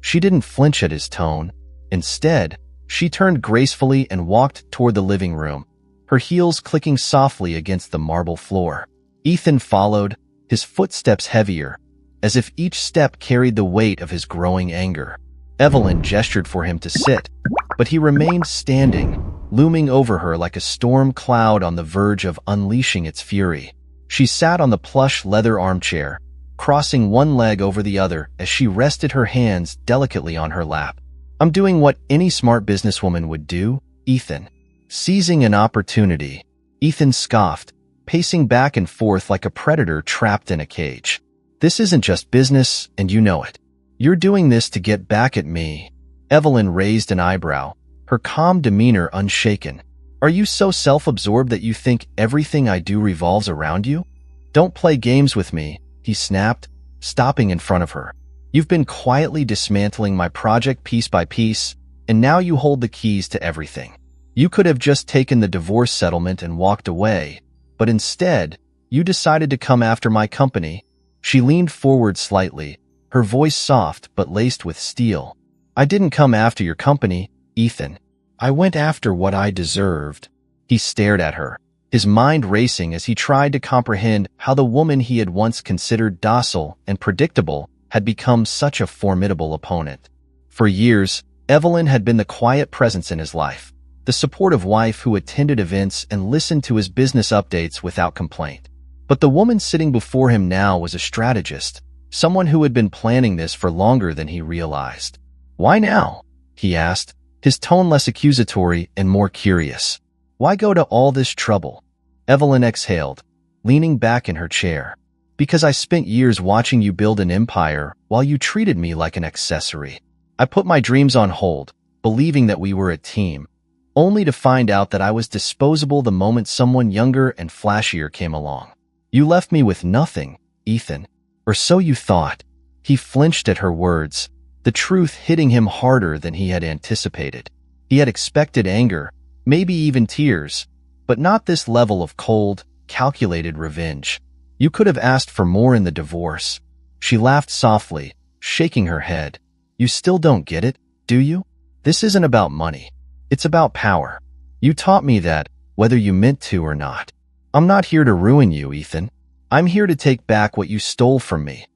She didn't flinch at his tone. Instead, she turned gracefully and walked toward the living room, her heels clicking softly against the marble floor. Ethan followed, his footsteps heavier, as if each step carried the weight of his growing anger. Evelyn gestured for him to sit, but he remained standing, looming over her like a storm cloud on the verge of unleashing its fury. She sat on the plush leather armchair, crossing one leg over the other as she rested her hands delicately on her lap. "I'm doing what any smart businesswoman would do, Ethan." "Seizing an opportunity," Ethan scoffed, pacing back and forth like a predator trapped in a cage. "This isn't just business, and you know it. You're doing this to get back at me." Evelyn raised an eyebrow, her calm demeanor unshaken. "Are you so self-absorbed that you think everything I do revolves around you?" "Don't play games with me," he snapped, stopping in front of her. "You've been quietly dismantling my project piece by piece, and now you hold the keys to everything. You could have just taken the divorce settlement and walked away, but instead, you decided to come after my company." She leaned forward slightly, her voice soft but laced with steel. "I didn't come after your company, Ethan. I went after what I deserved." He stared at her, his mind racing as he tried to comprehend how the woman he had once considered docile and predictable had become such a formidable opponent. For years, Evelyn had been the quiet presence in his life, the supportive wife who attended events and listened to his business updates without complaint. But the woman sitting before him now was a strategist, someone who had been planning this for longer than he realized. "Why now?" he asked, his tone less accusatory and more curious. "Why go to all this trouble?" Evelyn exhaled, leaning back in her chair. "Because I spent years watching you build an empire while you treated me like an accessory. I put my dreams on hold, believing that we were a team, only to find out that I was disposable the moment someone younger and flashier came along. You left me with nothing, Ethan. Or so you thought." He flinched at her words, the truth hitting him harder than he had anticipated. He had expected anger, maybe even tears, but not this level of cold, calculated revenge. "You could have asked for more in the divorce." She laughed softly, shaking her head. "You still don't get it, do you? This isn't about money. It's about power. You taught me that, whether you meant to or not. I'm not here to ruin you, Ethan. I'm here to take back what you stole from me.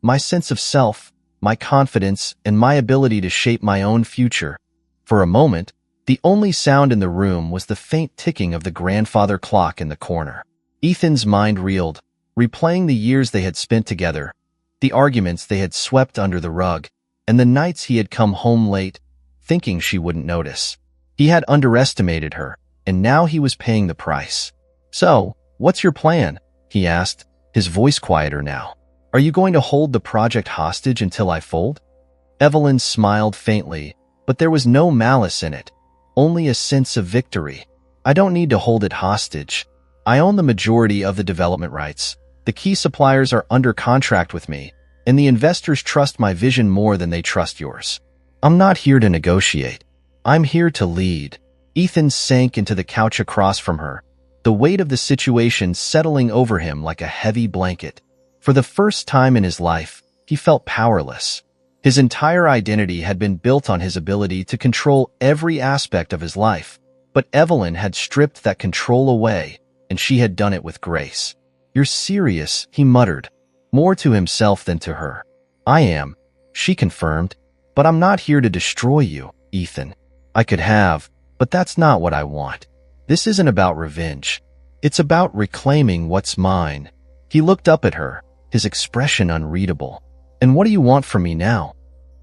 My sense of self, my confidence, and my ability to shape my own future." For a moment, the only sound in the room was the faint ticking of the grandfather clock in the corner. Ethan's mind reeled, replaying the years they had spent together, the arguments they had swept under the rug, and the nights he had come home late, thinking she wouldn't notice. He had underestimated her, and now he was paying the price. "So, what's your plan?" he asked, his voice quieter now. "Are you going to hold the project hostage until I fold?" Evelyn smiled faintly, but there was no malice in it, only a sense of victory. "I don't need to hold it hostage. I own the majority of the development rights. The key suppliers are under contract with me, and the investors trust my vision more than they trust yours. I'm not here to negotiate. I'm here to lead." Ethan sank into the couch across from her, the weight of the situation settling over him like a heavy blanket. For the first time in his life, he felt powerless. His entire identity had been built on his ability to control every aspect of his life, but Evelyn had stripped that control away, and she had done it with grace. "You're serious," he muttered, more to himself than to her. "I am," she confirmed, "but I'm not here to destroy you, Ethan. I could have, but that's not what I want. This isn't about revenge. It's about reclaiming what's mine." He looked up at her, his expression unreadable. "And what do you want from me now?"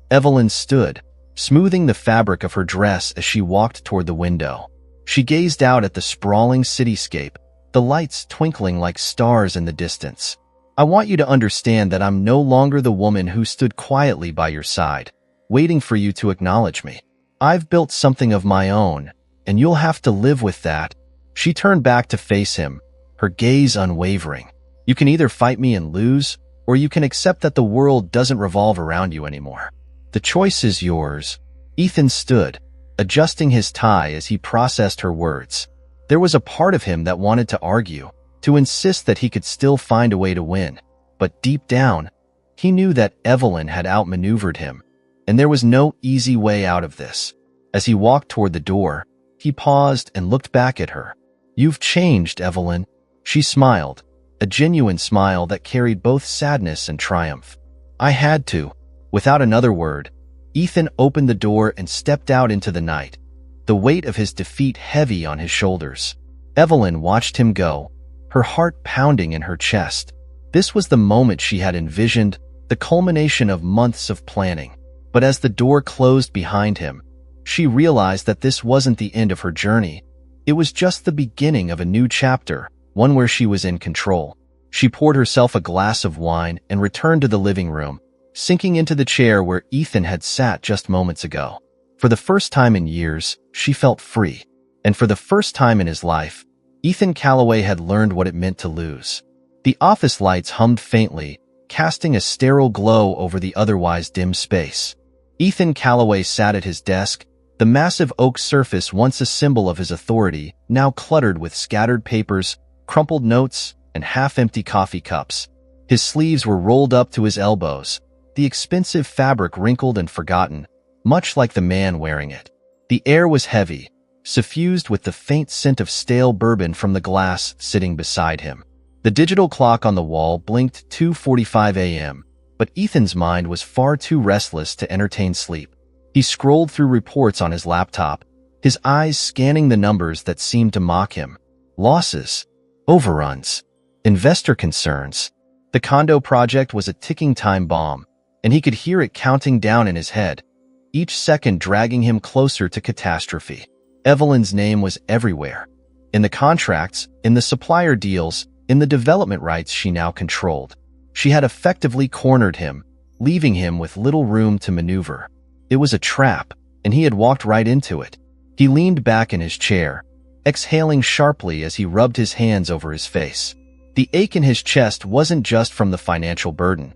Evelyn stood, smoothing the fabric of her dress as she walked toward the window. She gazed out at the sprawling cityscape, the lights twinkling like stars in the distance. "I want you to understand that I'm no longer the woman who stood quietly by your side, waiting for you to acknowledge me. I've built something of my own, and you'll have to live with that." She turned back to face him, her gaze unwavering. "You can either fight me and lose, or you can accept that the world doesn't revolve around you anymore. The choice is yours." Ethan stood, adjusting his tie as he processed her words. There was a part of him that wanted to argue, to insist that he could still find a way to win. But deep down, he knew that Evelyn had outmaneuvered him, and there was no easy way out of this. As he walked toward the door, he paused and looked back at her. "You've changed, Evelyn." She smiled, a genuine smile that carried both sadness and triumph. "I had to." Without another word, Ethan opened the door and stepped out into the night, the weight of his defeat heavy on his shoulders. Evelyn watched him go, her heart pounding in her chest. This was the moment she had envisioned, the culmination of months of planning. But as the door closed behind him, she realized that this wasn't the end of her journey. It was just the beginning of a new chapter, one where she was in control. She poured herself a glass of wine and returned to the living room, sinking into the chair where Ethan had sat just moments ago. For the first time in years, she felt free. And for the first time in his life, Ethan Calloway had learned what it meant to lose. The office lights hummed faintly, casting a sterile glow over the otherwise dim space. Ethan Calloway sat at his desk, the massive oak surface once a symbol of his authority, now cluttered with scattered papers, crumpled notes, and half-empty coffee cups. His sleeves were rolled up to his elbows, the expensive fabric wrinkled and forgotten, much like the man wearing it. The air was heavy, suffused with the faint scent of stale bourbon from the glass sitting beside him. The digital clock on the wall blinked 2:45 a.m., but Ethan's mind was far too restless to entertain sleep. He scrolled through reports on his laptop, his eyes scanning the numbers that seemed to mock him. Losses, overruns, investor concerns. The condo project was a ticking time bomb, and he could hear it counting down in his head, each second dragging him closer to catastrophe. Evelyn's name was everywhere. In the contracts, in the supplier deals, in the development rights she now controlled. She had effectively cornered him, leaving him with little room to maneuver. It was a trap, and he had walked right into it. He leaned back in his chair, exhaling sharply as he rubbed his hands over his face. The ache in his chest wasn't just from the financial burden.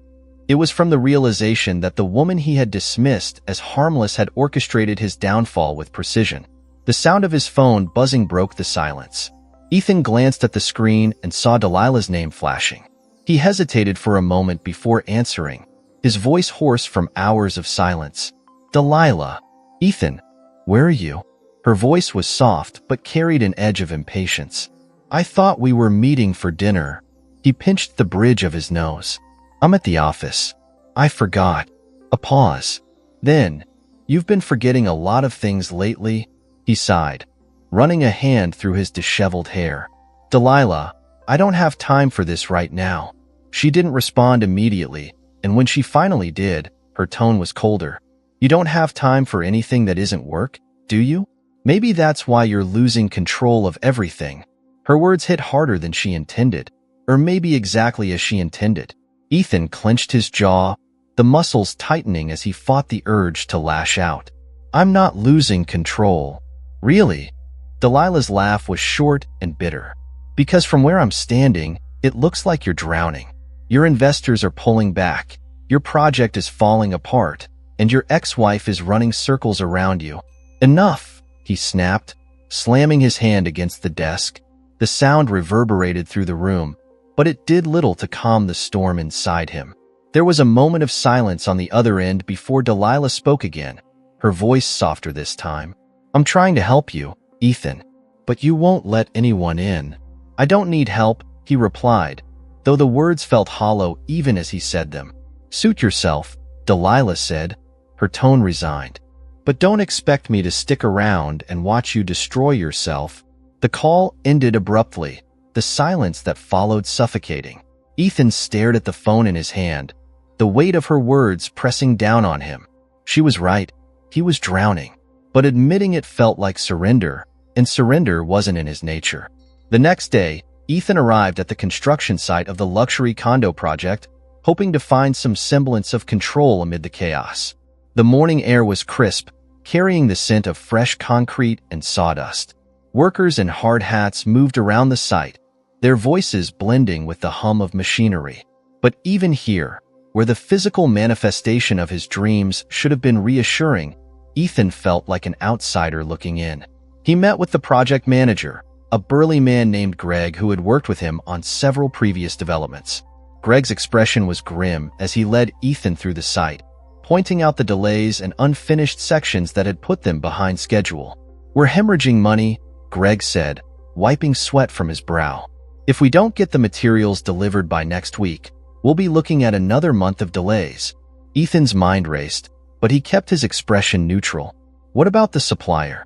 It was from the realization that the woman he had dismissed as harmless had orchestrated his downfall with precision. The sound of his phone buzzing broke the silence. Ethan glanced at the screen and saw Delilah's name flashing. He hesitated for a moment before answering, his voice hoarse from hours of silence. "Delilah." "Ethan, where are you?" Her voice was soft but carried an edge of impatience. "I thought we were meeting for dinner." He pinched the bridge of his nose. "I'm at the office. I forgot." A pause. Then, "You've been forgetting a lot of things lately," he sighed, running a hand through his disheveled hair. "Delilah, I don't have time for this right now." She didn't respond immediately, and when she finally did, her tone was colder. "You don't have time for anything that isn't work, do you? Maybe that's why you're losing control of everything." Her words hit harder than she intended, or maybe exactly as she intended. Ethan clenched his jaw, the muscles tightening as he fought the urge to lash out. "I'm not losing control." "Really?" Delilah's laugh was short and bitter. "Because from where I'm standing, it looks like you're drowning. Your investors are pulling back, your project is falling apart, and your ex-wife is running circles around you." "Enough," he snapped, slamming his hand against the desk. The sound reverberated through the room, but it did little to calm the storm inside him. There was a moment of silence on the other end before Delilah spoke again, her voice softer this time. "I'm trying to help you, Ethan, but you won't let anyone in." "I don't need help," he replied, though the words felt hollow even as he said them. "Suit yourself," Delilah said, her tone resigned. "But don't expect me to stick around and watch you destroy yourself." The call ended abruptly, the silence that followed suffocating. Ethan stared at the phone in his hand, the weight of her words pressing down on him. She was right. He was drowning. But admitting it felt like surrender, and surrender wasn't in his nature. The next day, Ethan arrived at the construction site of the luxury condo project, hoping to find some semblance of control amid the chaos. The morning air was crisp, carrying the scent of fresh concrete and sawdust. Workers in hard hats moved around the site, their voices blending with the hum of machinery. But even here, where the physical manifestation of his dreams should have been reassuring, Ethan felt like an outsider looking in. He met with the project manager, a burly man named Greg who had worked with him on several previous developments. Greg's expression was grim as he led Ethan through the site, pointing out the delays and unfinished sections that had put them behind schedule. "We're hemorrhaging money," Greg said, wiping sweat from his brow. "If we don't get the materials delivered by next week, we'll be looking at another month of delays." Ethan's mind raced, but he kept his expression neutral. "What about the supplier?"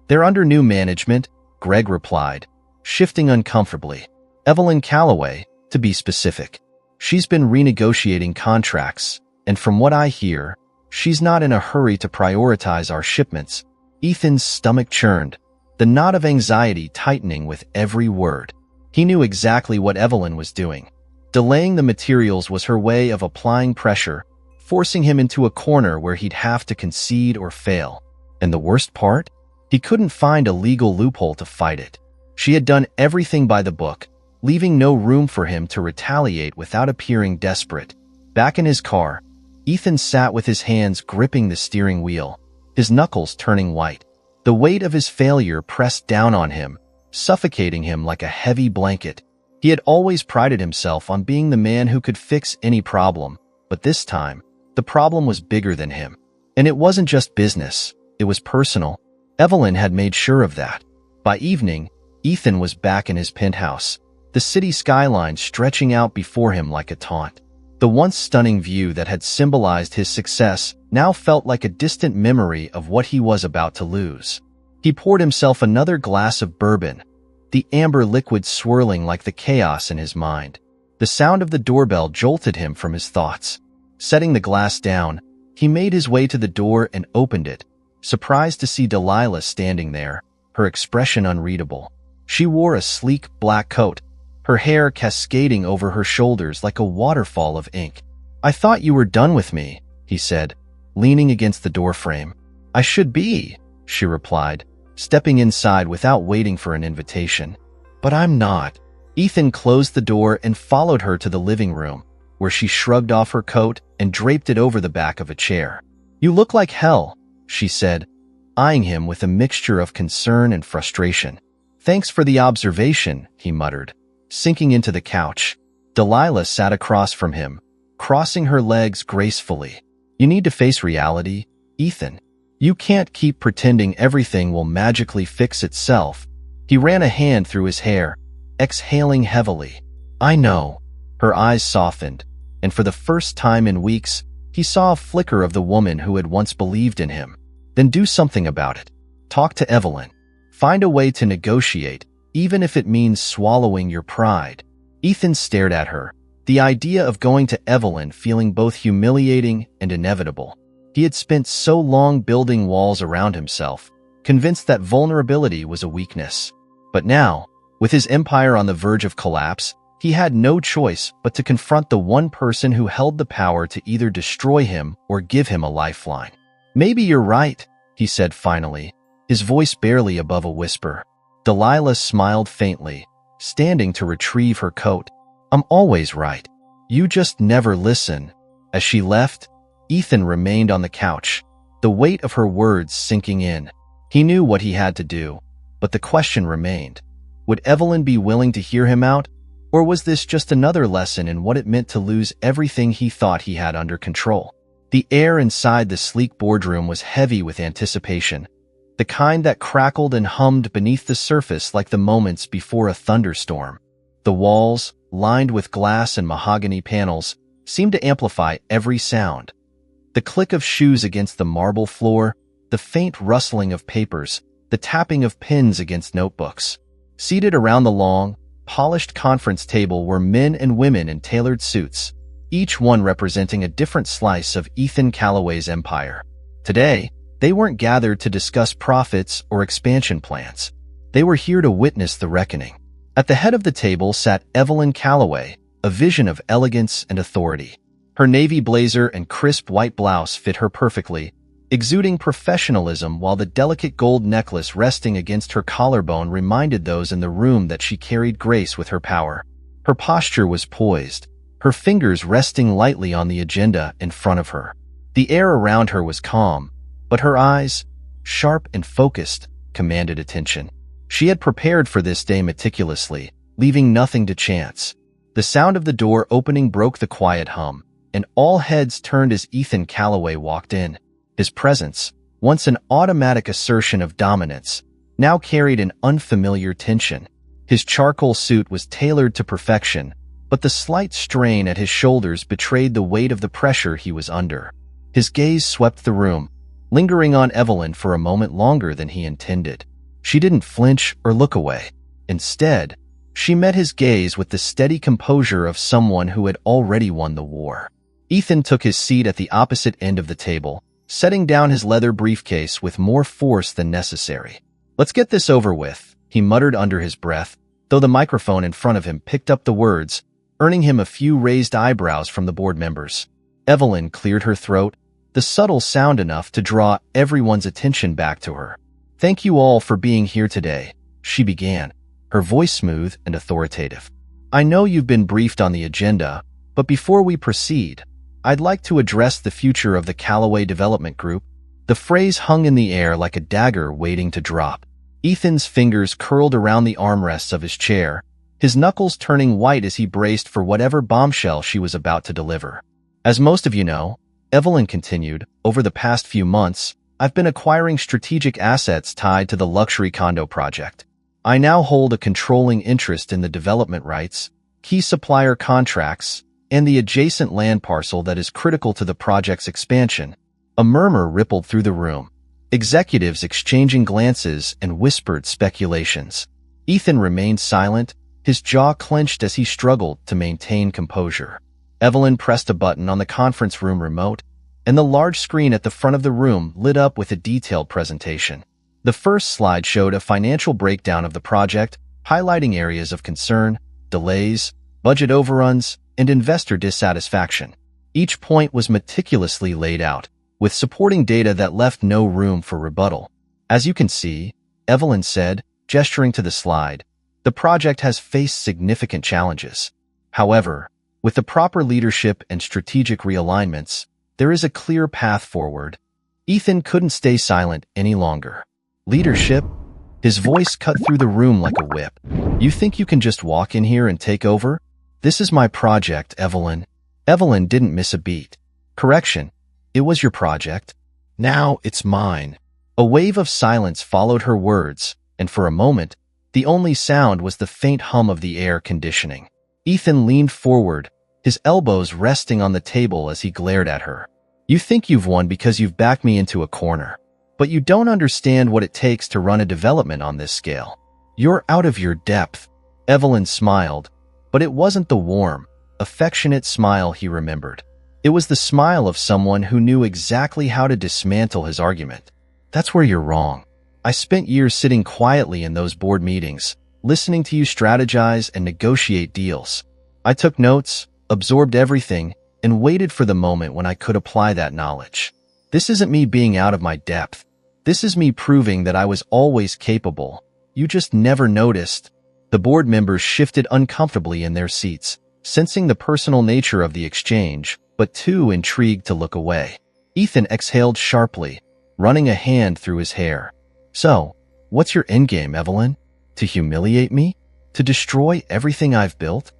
"They're under new management," Greg replied, shifting uncomfortably. "Evelyn Calloway, to be specific. She's been renegotiating contracts, and from what I hear, she's not in a hurry to prioritize our shipments." Ethan's stomach churned, the knot of anxiety tightening with every word. He knew exactly what Evelyn was doing. Delaying the materials was her way of applying pressure, forcing him into a corner where he'd have to concede or fail. And the worst part? He couldn't find a legal loophole to fight it. She had done everything by the book, leaving no room for him to retaliate without appearing desperate. Back in his car, Ethan sat with his hands gripping the steering wheel, his knuckles turning white. The weight of his failure pressed down on him, suffocating him like a heavy blanket. He had always prided himself on being the man who could fix any problem, but this time, the problem was bigger than him. And it wasn't just business, it was personal. Evelyn had made sure of that. By evening, Ethan was back in his penthouse, the city skyline stretching out before him like a taunt. The once stunning view that had symbolized his success now felt like a distant memory of what he was about to lose. He poured himself another glass of bourbon, the amber liquid swirling like the chaos in his mind. The sound of the doorbell jolted him from his thoughts. Setting the glass down, he made his way to the door and opened it, surprised to see Delilah standing there, her expression unreadable. She wore a sleek black coat, her hair cascading over her shoulders like a waterfall of ink. "I thought you were done with me," he said, leaning against the doorframe. "I should be," she replied, stepping inside without waiting for an invitation. "But I'm not." Ethan closed the door and followed her to the living room, where she shrugged off her coat and draped it over the back of a chair. "You look like hell," she said, eyeing him with a mixture of concern and frustration. "Thanks for the observation," he muttered, sinking into the couch. Delilah sat across from him, crossing her legs gracefully. "You need to face reality, Ethan. You can't keep pretending everything will magically fix itself." He ran a hand through his hair, exhaling heavily. "I know." Her eyes softened, and for the first time in weeks, he saw a flicker of the woman who had once believed in him. "Then do something about it. Talk to Evelyn. Find a way to negotiate, even if it means swallowing your pride." Ethan stared at her, the idea of going to Evelyn feeling both humiliating and inevitable. He had spent so long building walls around himself, convinced that vulnerability was a weakness. But now, with his empire on the verge of collapse, he had no choice but to confront the one person who held the power to either destroy him or give him a lifeline. "Maybe you're right," he said finally, his voice barely above a whisper. Delilah smiled faintly, standing to retrieve her coat. "I'm always right. You just never listen." As she left, Ethan remained on the couch, the weight of her words sinking in. He knew what he had to do, but the question remained. Would Evelyn be willing to hear him out? Or was this just another lesson in what it meant to lose everything he thought he had under control? The air inside the sleek boardroom was heavy with anticipation, the kind that crackled and hummed beneath the surface like the moments before a thunderstorm. The walls, lined with glass and mahogany panels, seemed to amplify every sound. The click of shoes against the marble floor, the faint rustling of papers, the tapping of pens against notebooks. Seated around the long, polished conference table were men and women in tailored suits, each one representing a different slice of Ethan Callaway's empire. Today, they weren't gathered to discuss profits or expansion plans. They were here to witness the reckoning. At the head of the table sat Evelyn Callaway, a vision of elegance and authority. Her navy blazer and crisp white blouse fit her perfectly, exuding professionalism, while the delicate gold necklace resting against her collarbone reminded those in the room that she carried grace with her power. Her posture was poised, her fingers resting lightly on the agenda in front of her. The air around her was calm, but her eyes, sharp and focused, commanded attention. She had prepared for this day meticulously, leaving nothing to chance. The sound of the door opening broke the quiet hum, and all heads turned as Ethan Callaway walked in. His presence, once an automatic assertion of dominance, now carried an unfamiliar tension. His charcoal suit was tailored to perfection, but the slight strain at his shoulders betrayed the weight of the pressure he was under. His gaze swept the room, lingering on Evelyn for a moment longer than he intended. She didn't flinch or look away. Instead, she met his gaze with the steady composure of someone who had already won the war. Ethan took his seat at the opposite end of the table, setting down his leather briefcase with more force than necessary. "Let's get this over with," he muttered under his breath, though the microphone in front of him picked up the words, earning him a few raised eyebrows from the board members. Evelyn cleared her throat, the subtle sound enough to draw everyone's attention back to her. "Thank you all for being here today," she began, her voice smooth and authoritative. "I know you've been briefed on the agenda, but before we proceed, I'd like to address the future of the Callaway Development Group." The phrase hung in the air like a dagger waiting to drop. Ethan's fingers curled around the armrests of his chair, his knuckles turning white as he braced for whatever bombshell she was about to deliver. "As most of you know," Evelyn continued, "over the past few months, I've been acquiring strategic assets tied to the luxury condo project. I now hold a controlling interest in the development rights, key supplier contracts, and the adjacent land parcel that is critical to the project's expansion." A murmur rippled through the room, executives exchanging glances and whispered speculations. Ethan remained silent, his jaw clenched as he struggled to maintain composure. Evelyn pressed a button on the conference room remote, and the large screen at the front of the room lit up with a detailed presentation. The first slide showed a financial breakdown of the project, highlighting areas of concern, delays, budget overruns, and investor dissatisfaction. Each point was meticulously laid out, with supporting data that left no room for rebuttal. "As you can see," Evelyn said, gesturing to the slide, "the project has faced significant challenges. However, with the proper leadership and strategic realignments, there is a clear path forward." Ethan couldn't stay silent any longer. "Leadership?" His voice cut through the room like a whip. "You think you can just walk in here and take over? This is my project, Evelyn." Evelyn didn't miss a beat. "Correction. It was your project. Now it's mine." A wave of silence followed her words, and for a moment, the only sound was the faint hum of the air conditioning. Ethan leaned forward, his elbows resting on the table as he glared at her. "You think you've won because you've backed me into a corner, but you don't understand what it takes to run a development on this scale. You're out of your depth." Evelyn smiled, but it wasn't the warm, affectionate smile he remembered. It was the smile of someone who knew exactly how to dismantle his argument. "That's where you're wrong. I spent years sitting quietly in those board meetings, listening to you strategize and negotiate deals. I took notes, absorbed everything, and waited for the moment when I could apply that knowledge. This isn't me being out of my depth. This is me proving that I was always capable. You just never noticed." The board members shifted uncomfortably in their seats, sensing the personal nature of the exchange, but too intrigued to look away. Ethan exhaled sharply, running a hand through his hair. "So, what's your endgame, Evelyn? To humiliate me? To destroy everything I've built?"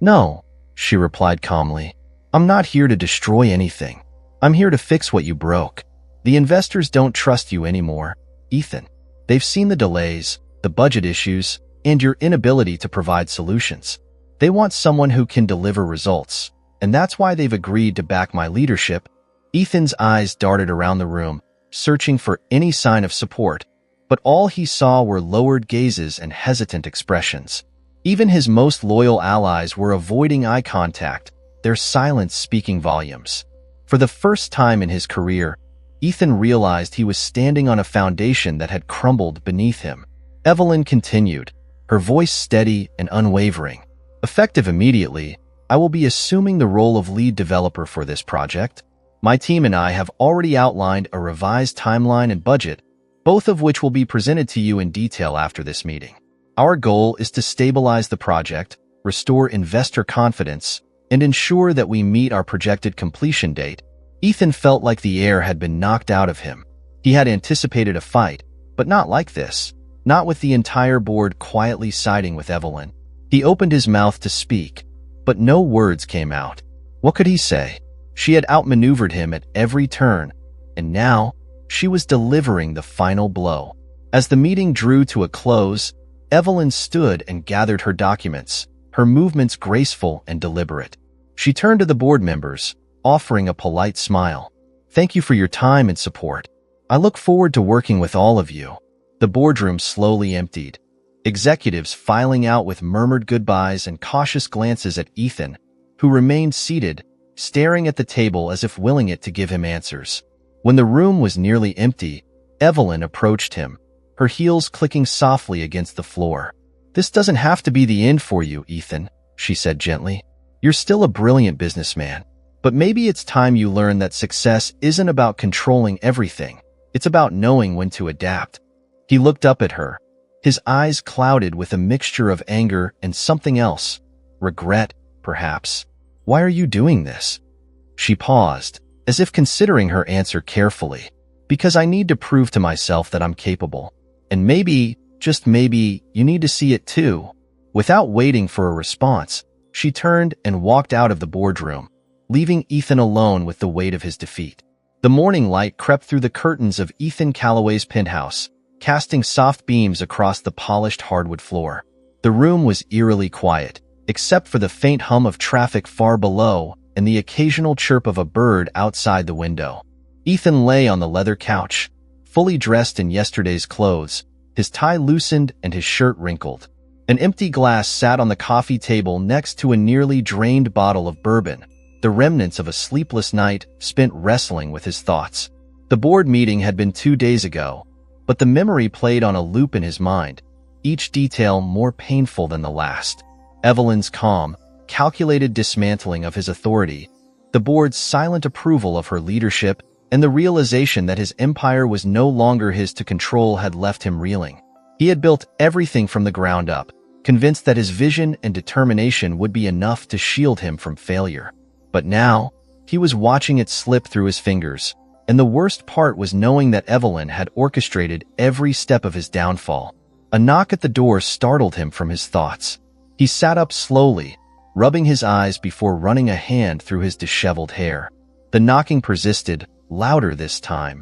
"No," she replied calmly. "I'm not here to destroy anything. I'm here to fix what you broke. The investors don't trust you anymore, Ethan. They've seen the delays, the budget issues, and your inability to provide solutions. They want someone who can deliver results, and that's why they've agreed to back my leadership." Ethan's eyes darted around the room, searching for any sign of support, but all he saw were lowered gazes and hesitant expressions. Even his most loyal allies were avoiding eye contact, their silence speaking volumes. For the first time in his career, Ethan realized he was standing on a foundation that had crumbled beneath him. Evelyn continued, her voice steady and unwavering. Effective immediately, I will be assuming the role of lead developer for this project. My team and I have already outlined a revised timeline and budget, both of which will be presented to you in detail after this meeting. Our goal is to stabilize the project, restore investor confidence, and ensure that we meet our projected completion date. Ethan felt like the air had been knocked out of him. He had anticipated a fight, but not like this, not with the entire board quietly siding with Evelyn. He opened his mouth to speak, but no words came out. What could he say? She had outmaneuvered him at every turn, and now she was delivering the final blow. As the meeting drew to a close, Evelyn stood and gathered her documents, her movements graceful and deliberate. She turned to the board members, offering a polite smile. Thank you for your time and support. I look forward to working with all of you. The boardroom slowly emptied, executives filing out with murmured goodbyes and cautious glances at Ethan, who remained seated, staring at the table as if willing it to give him answers. When the room was nearly empty, Evelyn approached him, her heels clicking softly against the floor. This doesn't have to be the end for you, Ethan, she said gently. You're still a brilliant businessman, but maybe it's time you learn that success isn't about controlling everything. It's about knowing when to adapt. He looked up at her, his eyes clouded with a mixture of anger and something else, regret, perhaps. Why are you doing this? She paused, as if considering her answer carefully. Because I need to prove to myself that I'm capable. And maybe, just maybe, you need to see it too. Without waiting for a response, she turned and walked out of the boardroom, leaving Ethan alone with the weight of his defeat. The morning light crept through the curtains of Ethan Calloway's penthouse, casting soft beams across the polished hardwood floor. The room was eerily quiet, except for the faint hum of traffic far below and the occasional chirp of a bird outside the window. Ethan lay on the leather couch, fully dressed in yesterday's clothes, his tie loosened and his shirt wrinkled. An empty glass sat on the coffee table next to a nearly drained bottle of bourbon, the remnants of a sleepless night spent wrestling with his thoughts. The board meeting had been 2 days ago, but the memory played on a loop in his mind, each detail more painful than the last. Evelyn's calm, calculated dismantling of his authority, the board's silent approval of her leadership, and the realization that his empire was no longer his to control had left him reeling. He had built everything from the ground up, convinced that his vision and determination would be enough to shield him from failure. But now, he was watching it slip through his fingers, and the worst part was knowing that Evelyn had orchestrated every step of his downfall. A knock at the door startled him from his thoughts. He sat up slowly, rubbing his eyes before running a hand through his disheveled hair. The knocking persisted, louder this time,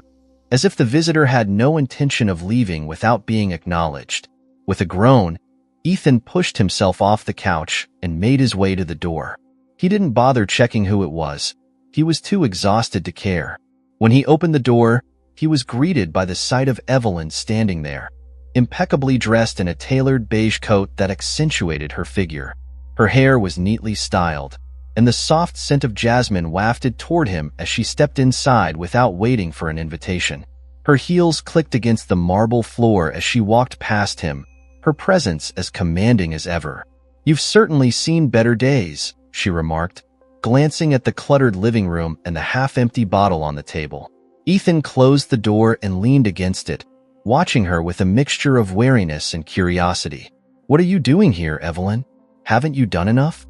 as if the visitor had no intention of leaving without being acknowledged. With a groan, Ethan pushed himself off the couch and made his way to the door. He didn't bother checking who it was. He was too exhausted to care. When he opened the door, he was greeted by the sight of Evelyn standing there, impeccably dressed in a tailored beige coat that accentuated her figure. Her hair was neatly styled, and the soft scent of jasmine wafted toward him as she stepped inside without waiting for an invitation. Her heels clicked against the marble floor as she walked past him, her presence as commanding as ever. "You've certainly seen better days," she remarked, glancing at the cluttered living room and the half-empty bottle on the table. Ethan closed the door and leaned against it, watching her with a mixture of wariness and curiosity. "What are you doing here, Evelyn? Haven't you done enough?"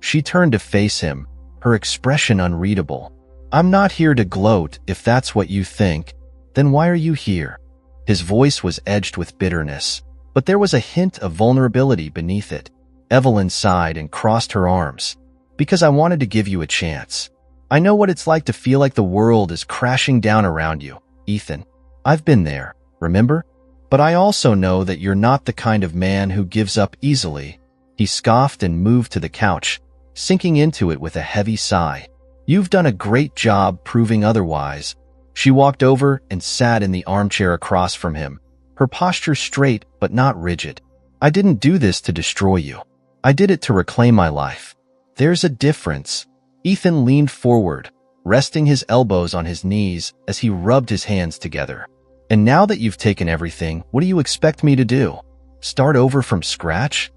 She turned to face him, her expression unreadable. "I'm not here to gloat, if that's what you think. Then why are you here?" His voice was edged with bitterness, but there was a hint of vulnerability beneath it. Evelyn sighed and crossed her arms. "Because I wanted to give you a chance. I know what it's like to feel like the world is crashing down around you, Ethan. I've been there, remember? But I also know that you're not the kind of man who gives up easily." He scoffed and moved to the couch, sinking into it with a heavy sigh. "You've done a great job proving otherwise." She walked over and sat in the armchair across from him, her posture straight but not rigid. I didn't do this to destroy you. I did it to reclaim my life. There's a difference. Ethan leaned forward, resting his elbows on his knees as he rubbed his hands together. And now that you've taken everything, what do you expect me to do? Start over from scratch?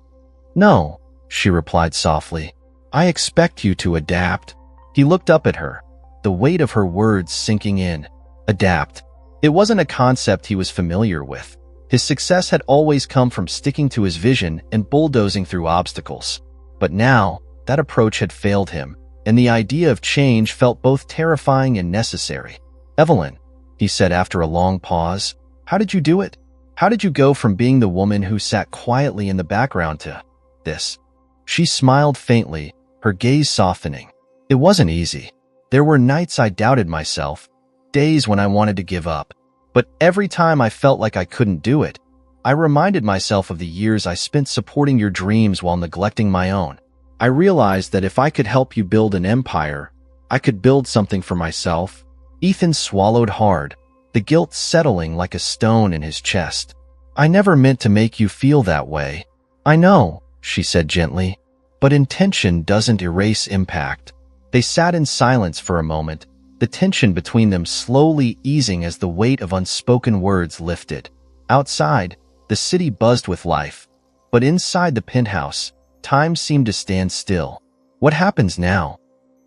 No, she replied softly. I expect you to adapt. He looked up at her, the weight of her words sinking in. Adapt. It wasn't a concept he was familiar with. His success had always come from sticking to his vision and bulldozing through obstacles. But now, that approach had failed him, and the idea of change felt both terrifying and necessary. Evelyn, he said after a long pause, how did you do it? How did you go from being the woman who sat quietly in the background to this? She smiled faintly, her gaze softening. It wasn't easy. There were nights I doubted myself, days when I wanted to give up. But every time I felt like I couldn't do it, I reminded myself of the years I spent supporting your dreams while neglecting my own. I realized that if I could help you build an empire, I could build something for myself. Ethan swallowed hard, the guilt settling like a stone in his chest. I never meant to make you feel that way. I know, she said gently, but intention doesn't erase impact. They sat in silence for a moment, the tension between them slowly easing as the weight of unspoken words lifted. Outside, the city buzzed with life, but inside the penthouse, time seemed to stand still. What happens now?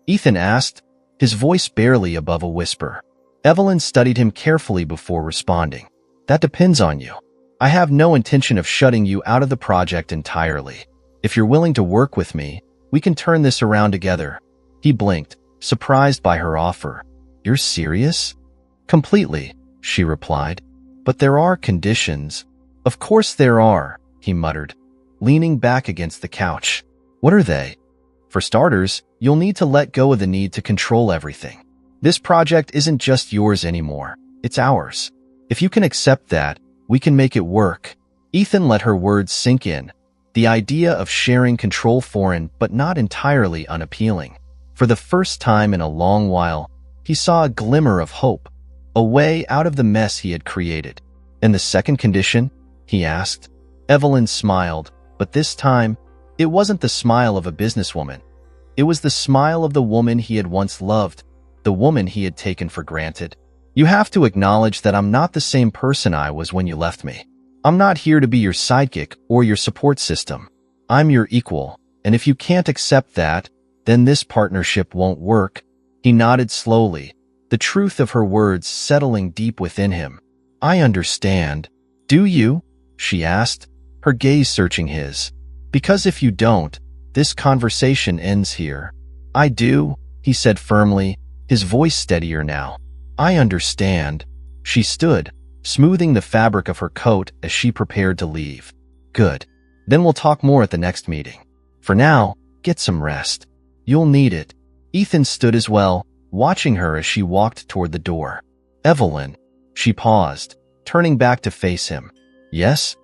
Ethan asked, his voice barely above a whisper. Evelyn studied him carefully before responding. That depends on you. I have no intention of shutting you out of the project entirely. If you're willing to work with me, we can turn this around together. He blinked, surprised by her offer. You're serious? Completely, she replied. But there are conditions. Of course there are, he muttered, leaning back against the couch. What are they? For starters, you'll need to let go of the need to control everything. This project isn't just yours anymore. It's ours. If you can accept that, we can make it work. Ethan let her words sink in, the idea of sharing control foreign but not entirely unappealing. For the first time in a long while, he saw a glimmer of hope, a way out of the mess he had created. And the second condition? He asked. Evelyn smiled, but this time, it wasn't the smile of a businesswoman. It was the smile of the woman he had once loved, the woman he had taken for granted. You have to acknowledge that I'm not the same person I was when you left me. I'm not here to be your sidekick or your support system. I'm your equal, and if you can't accept that, then this partnership won't work. He nodded slowly, the truth of her words settling deep within him. I understand. Do you? She asked, her gaze searching his. Because if you don't, this conversation ends here. I do, he said firmly, his voice steadier now. I understand. She stood, smoothing the fabric of her coat as she prepared to leave. Good. Then we'll talk more at the next meeting. For now, get some rest. You'll need it. Ethan stood as well, watching her as she walked toward the door. Evelyn. She paused, turning back to face him. Yes?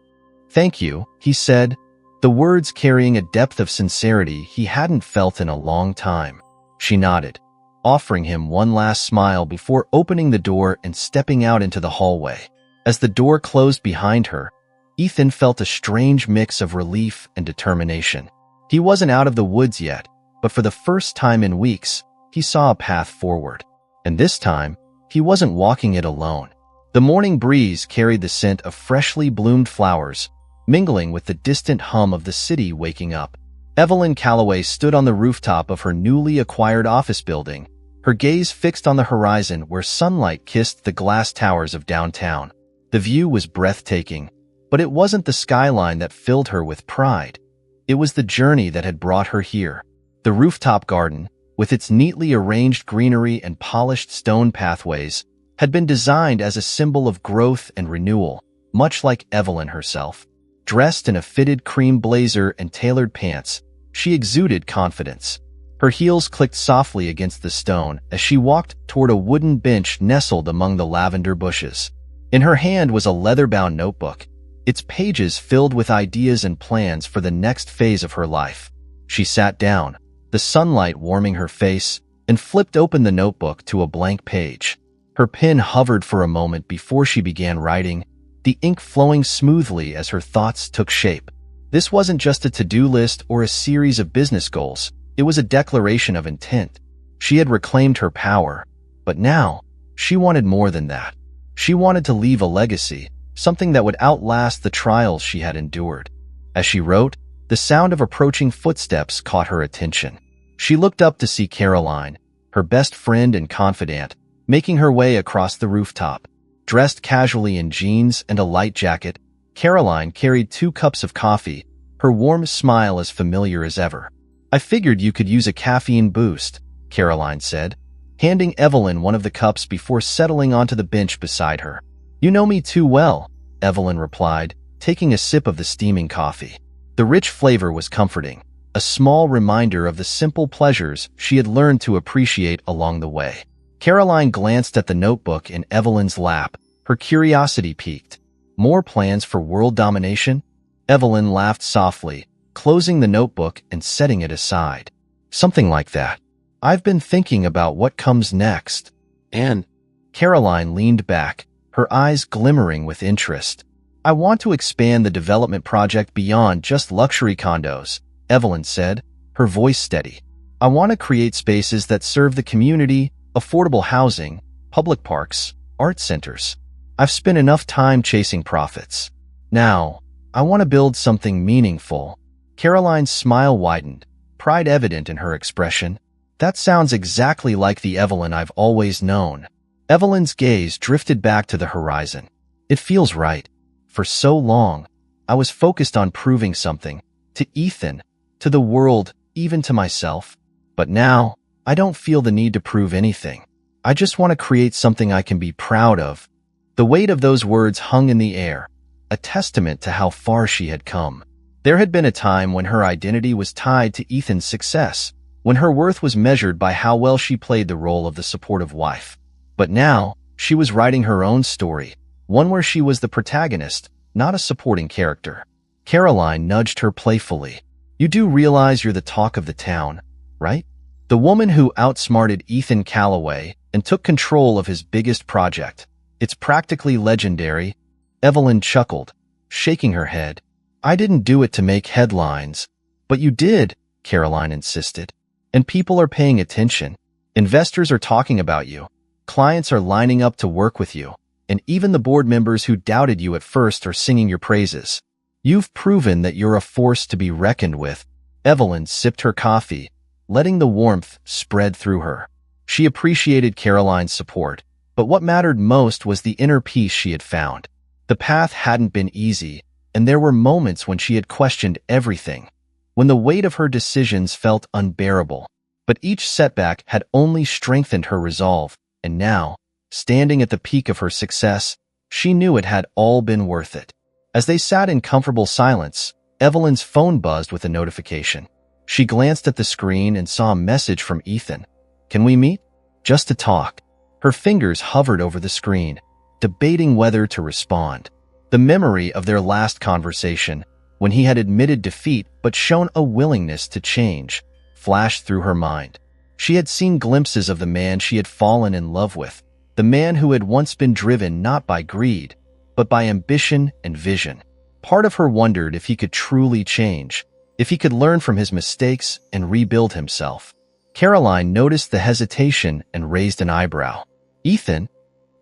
Thank you, he said, the words carrying a depth of sincerity he hadn't felt in a long time. She nodded, offering him one last smile before opening the door and stepping out into the hallway. As the door closed behind her, Ethan felt a strange mix of relief and determination. He wasn't out of the woods yet, but for the first time in weeks, he saw a path forward. And this time, he wasn't walking it alone. The morning breeze carried the scent of freshly bloomed flowers, mingling with the distant hum of the city waking up. Evelyn Calloway stood on the rooftop of her newly acquired office building, her gaze fixed on the horizon where sunlight kissed the glass towers of downtown. The view was breathtaking, but it wasn't the skyline that filled her with pride. It was the journey that had brought her here. The rooftop garden, with its neatly arranged greenery and polished stone pathways, had been designed as a symbol of growth and renewal, much like Evelyn herself. Dressed in a fitted cream blazer and tailored pants, she exuded confidence. Her heels clicked softly against the stone as she walked toward a wooden bench nestled among the lavender bushes. In her hand was a leather-bound notebook, its pages filled with ideas and plans for the next phase of her life. She sat down, the sunlight warming her face, and flipped open the notebook to a blank page. Her pen hovered for a moment before she began writing, the ink flowing smoothly as her thoughts took shape. This wasn't just a to-do list or a series of business goals. It was a declaration of intent. She had reclaimed her power, but now she wanted more than that. She wanted to leave a legacy, something that would outlast the trials she had endured. As she wrote, the sound of approaching footsteps caught her attention. She looked up to see Caroline, her best friend and confidant, making her way across the rooftop. Dressed casually in jeans and a light jacket, Caroline carried 2 cups of coffee, her warm smile as familiar as ever. "I figured you could use a caffeine boost," Caroline said, handing Evelyn one of the cups before settling onto the bench beside her. "You know me too well," Evelyn replied, taking a sip of the steaming coffee. The rich flavor was comforting, a small reminder of the simple pleasures she had learned to appreciate along the way. Caroline glanced at the notebook in Evelyn's lap, her curiosity piqued. "More plans for world domination?" Evelyn laughed softly, closing the notebook and setting it aside. "Something like that. I've been thinking about what comes next." And Caroline leaned back, her eyes glimmering with interest. "I want to expand the development project beyond just luxury condos," Evelyn said, her voice steady. "I want to create spaces that serve the community, affordable housing, public parks, art centers. I've spent enough time chasing profits. Now, I want to build something meaningful." Caroline's smile widened, pride evident in her expression. "That sounds exactly like the Evelyn I've always known." Evelyn's gaze drifted back to the horizon. "It feels right. For so long, I was focused on proving something, to Ethan, to the world, even to myself. But now, I don't feel the need to prove anything. I just want to create something I can be proud of." The weight of those words hung in the air, a testament to how far she had come. There had been a time when her identity was tied to Ethan's success, when her worth was measured by how well she played the role of the supportive wife. But now, she was writing her own story, one where she was the protagonist, not a supporting character. Caroline nudged her playfully. "You do realize you're the talk of the town, right? The woman who outsmarted Ethan Calloway and took control of his biggest project. It's practically legendary." Evelyn chuckled, shaking her head. "I didn't do it to make headlines." "But you did," Caroline insisted. "And people are paying attention. Investors are talking about you. Clients are lining up to work with you. And even the board members who doubted you at first are singing your praises. You've proven that you're a force to be reckoned with." Evelyn sipped her coffee, letting the warmth spread through her. She appreciated Caroline's support, but what mattered most was the inner peace she had found. The path hadn't been easy, and there were moments when she had questioned everything, when the weight of her decisions felt unbearable. But each setback had only strengthened her resolve, and now, standing at the peak of her success, she knew it had all been worth it. As they sat in comfortable silence, Evelyn's phone buzzed with a notification. She glanced at the screen and saw a message from Ethan. "Can we meet? Just to talk." Her fingers hovered over the screen, debating whether to respond. The memory of their last conversation, when he had admitted defeat but shown a willingness to change, flashed through her mind. She had seen glimpses of the man she had fallen in love with, the man who had once been driven not by greed, but by ambition and vision. Part of her wondered if he could truly change, if he could learn from his mistakes and rebuild himself. Caroline noticed the hesitation and raised an eyebrow. "Ethan?"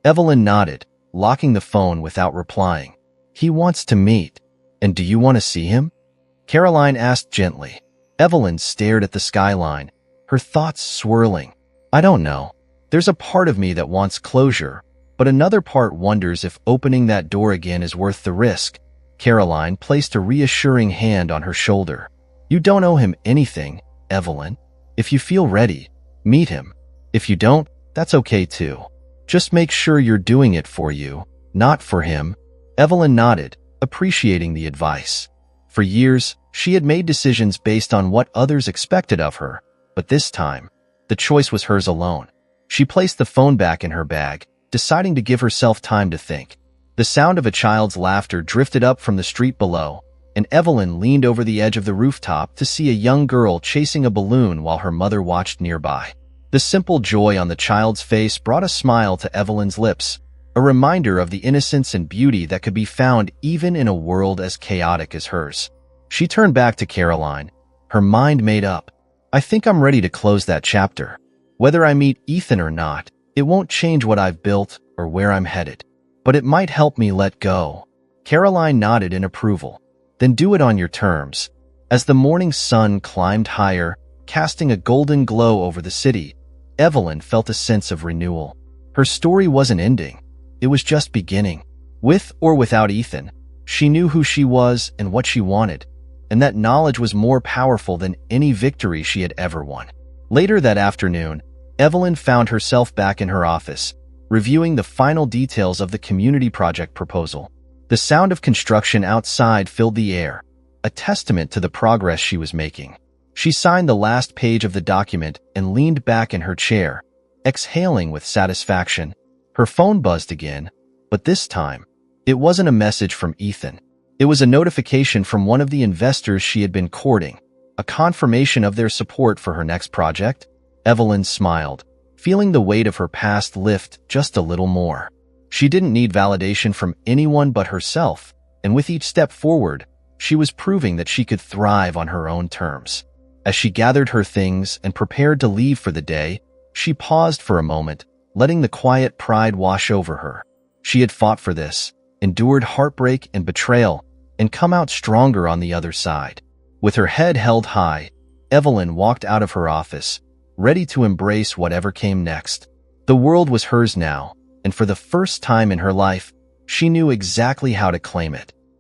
Evelyn nodded, locking the phone without replying. "He wants to meet. And do you want to see him?" Caroline asked gently. Evelyn stared at the skyline, her thoughts swirling. "I don't know. There's a part of me that wants closure, but another part wonders if opening that door again is worth the risk." Caroline placed a reassuring hand on her shoulder. "You don't owe him anything, Evelyn. If you feel ready, meet him. If you don't, that's okay too. Just make sure you're doing it for you, not for him." Evelyn nodded, appreciating the advice. For years, she had made decisions based on what others expected of her, but this time, the choice was hers alone. She placed the phone back in her bag, deciding to give herself time to think. The sound of a child's laughter drifted up from the street below, and Evelyn leaned over the edge of the rooftop to see a young girl chasing a balloon while her mother watched nearby. The simple joy on the child's face brought a smile to Evelyn's lips, a reminder of the innocence and beauty that could be found even in a world as chaotic as hers. She turned back to Caroline, her mind made up. I think I'm ready to close that chapter. Whether I meet Ethan or not, it won't change what I've built or where I'm headed. But it might help me let go. Caroline nodded in approval. Then do it on your terms. As the morning sun climbed higher, casting a golden glow over the city, Evelyn felt a sense of renewal. Her story wasn't ending. It was just beginning. With or without Ethan, she knew who she was and what she wanted, and that knowledge was more powerful than any victory she had ever won. Later that afternoon, Evelyn found herself back in her office, reviewing the final details of the community project proposal. The sound of construction outside filled the air, a testament to the progress she was making. She signed the last page of the document and leaned back in her chair, exhaling with satisfaction. Her phone buzzed again, but this time, it wasn't a message from Ethan. It was a notification from one of the investors she had been courting, a confirmation of their support for her next project. Evelyn smiled, feeling the weight of her past lift just a little more. She didn't need validation from anyone but herself, and with each step forward, she was proving that she could thrive on her own terms. As she gathered her things and prepared to leave for the day, she paused for a moment, letting the quiet pride wash over her. She had fought for this, endured heartbreak and betrayal, and come out stronger on the other side. With her head held high, Evelyn walked out of her office, ready to embrace whatever came next. The world was hers now, and for the first time in her life, she knew exactly how to claim it.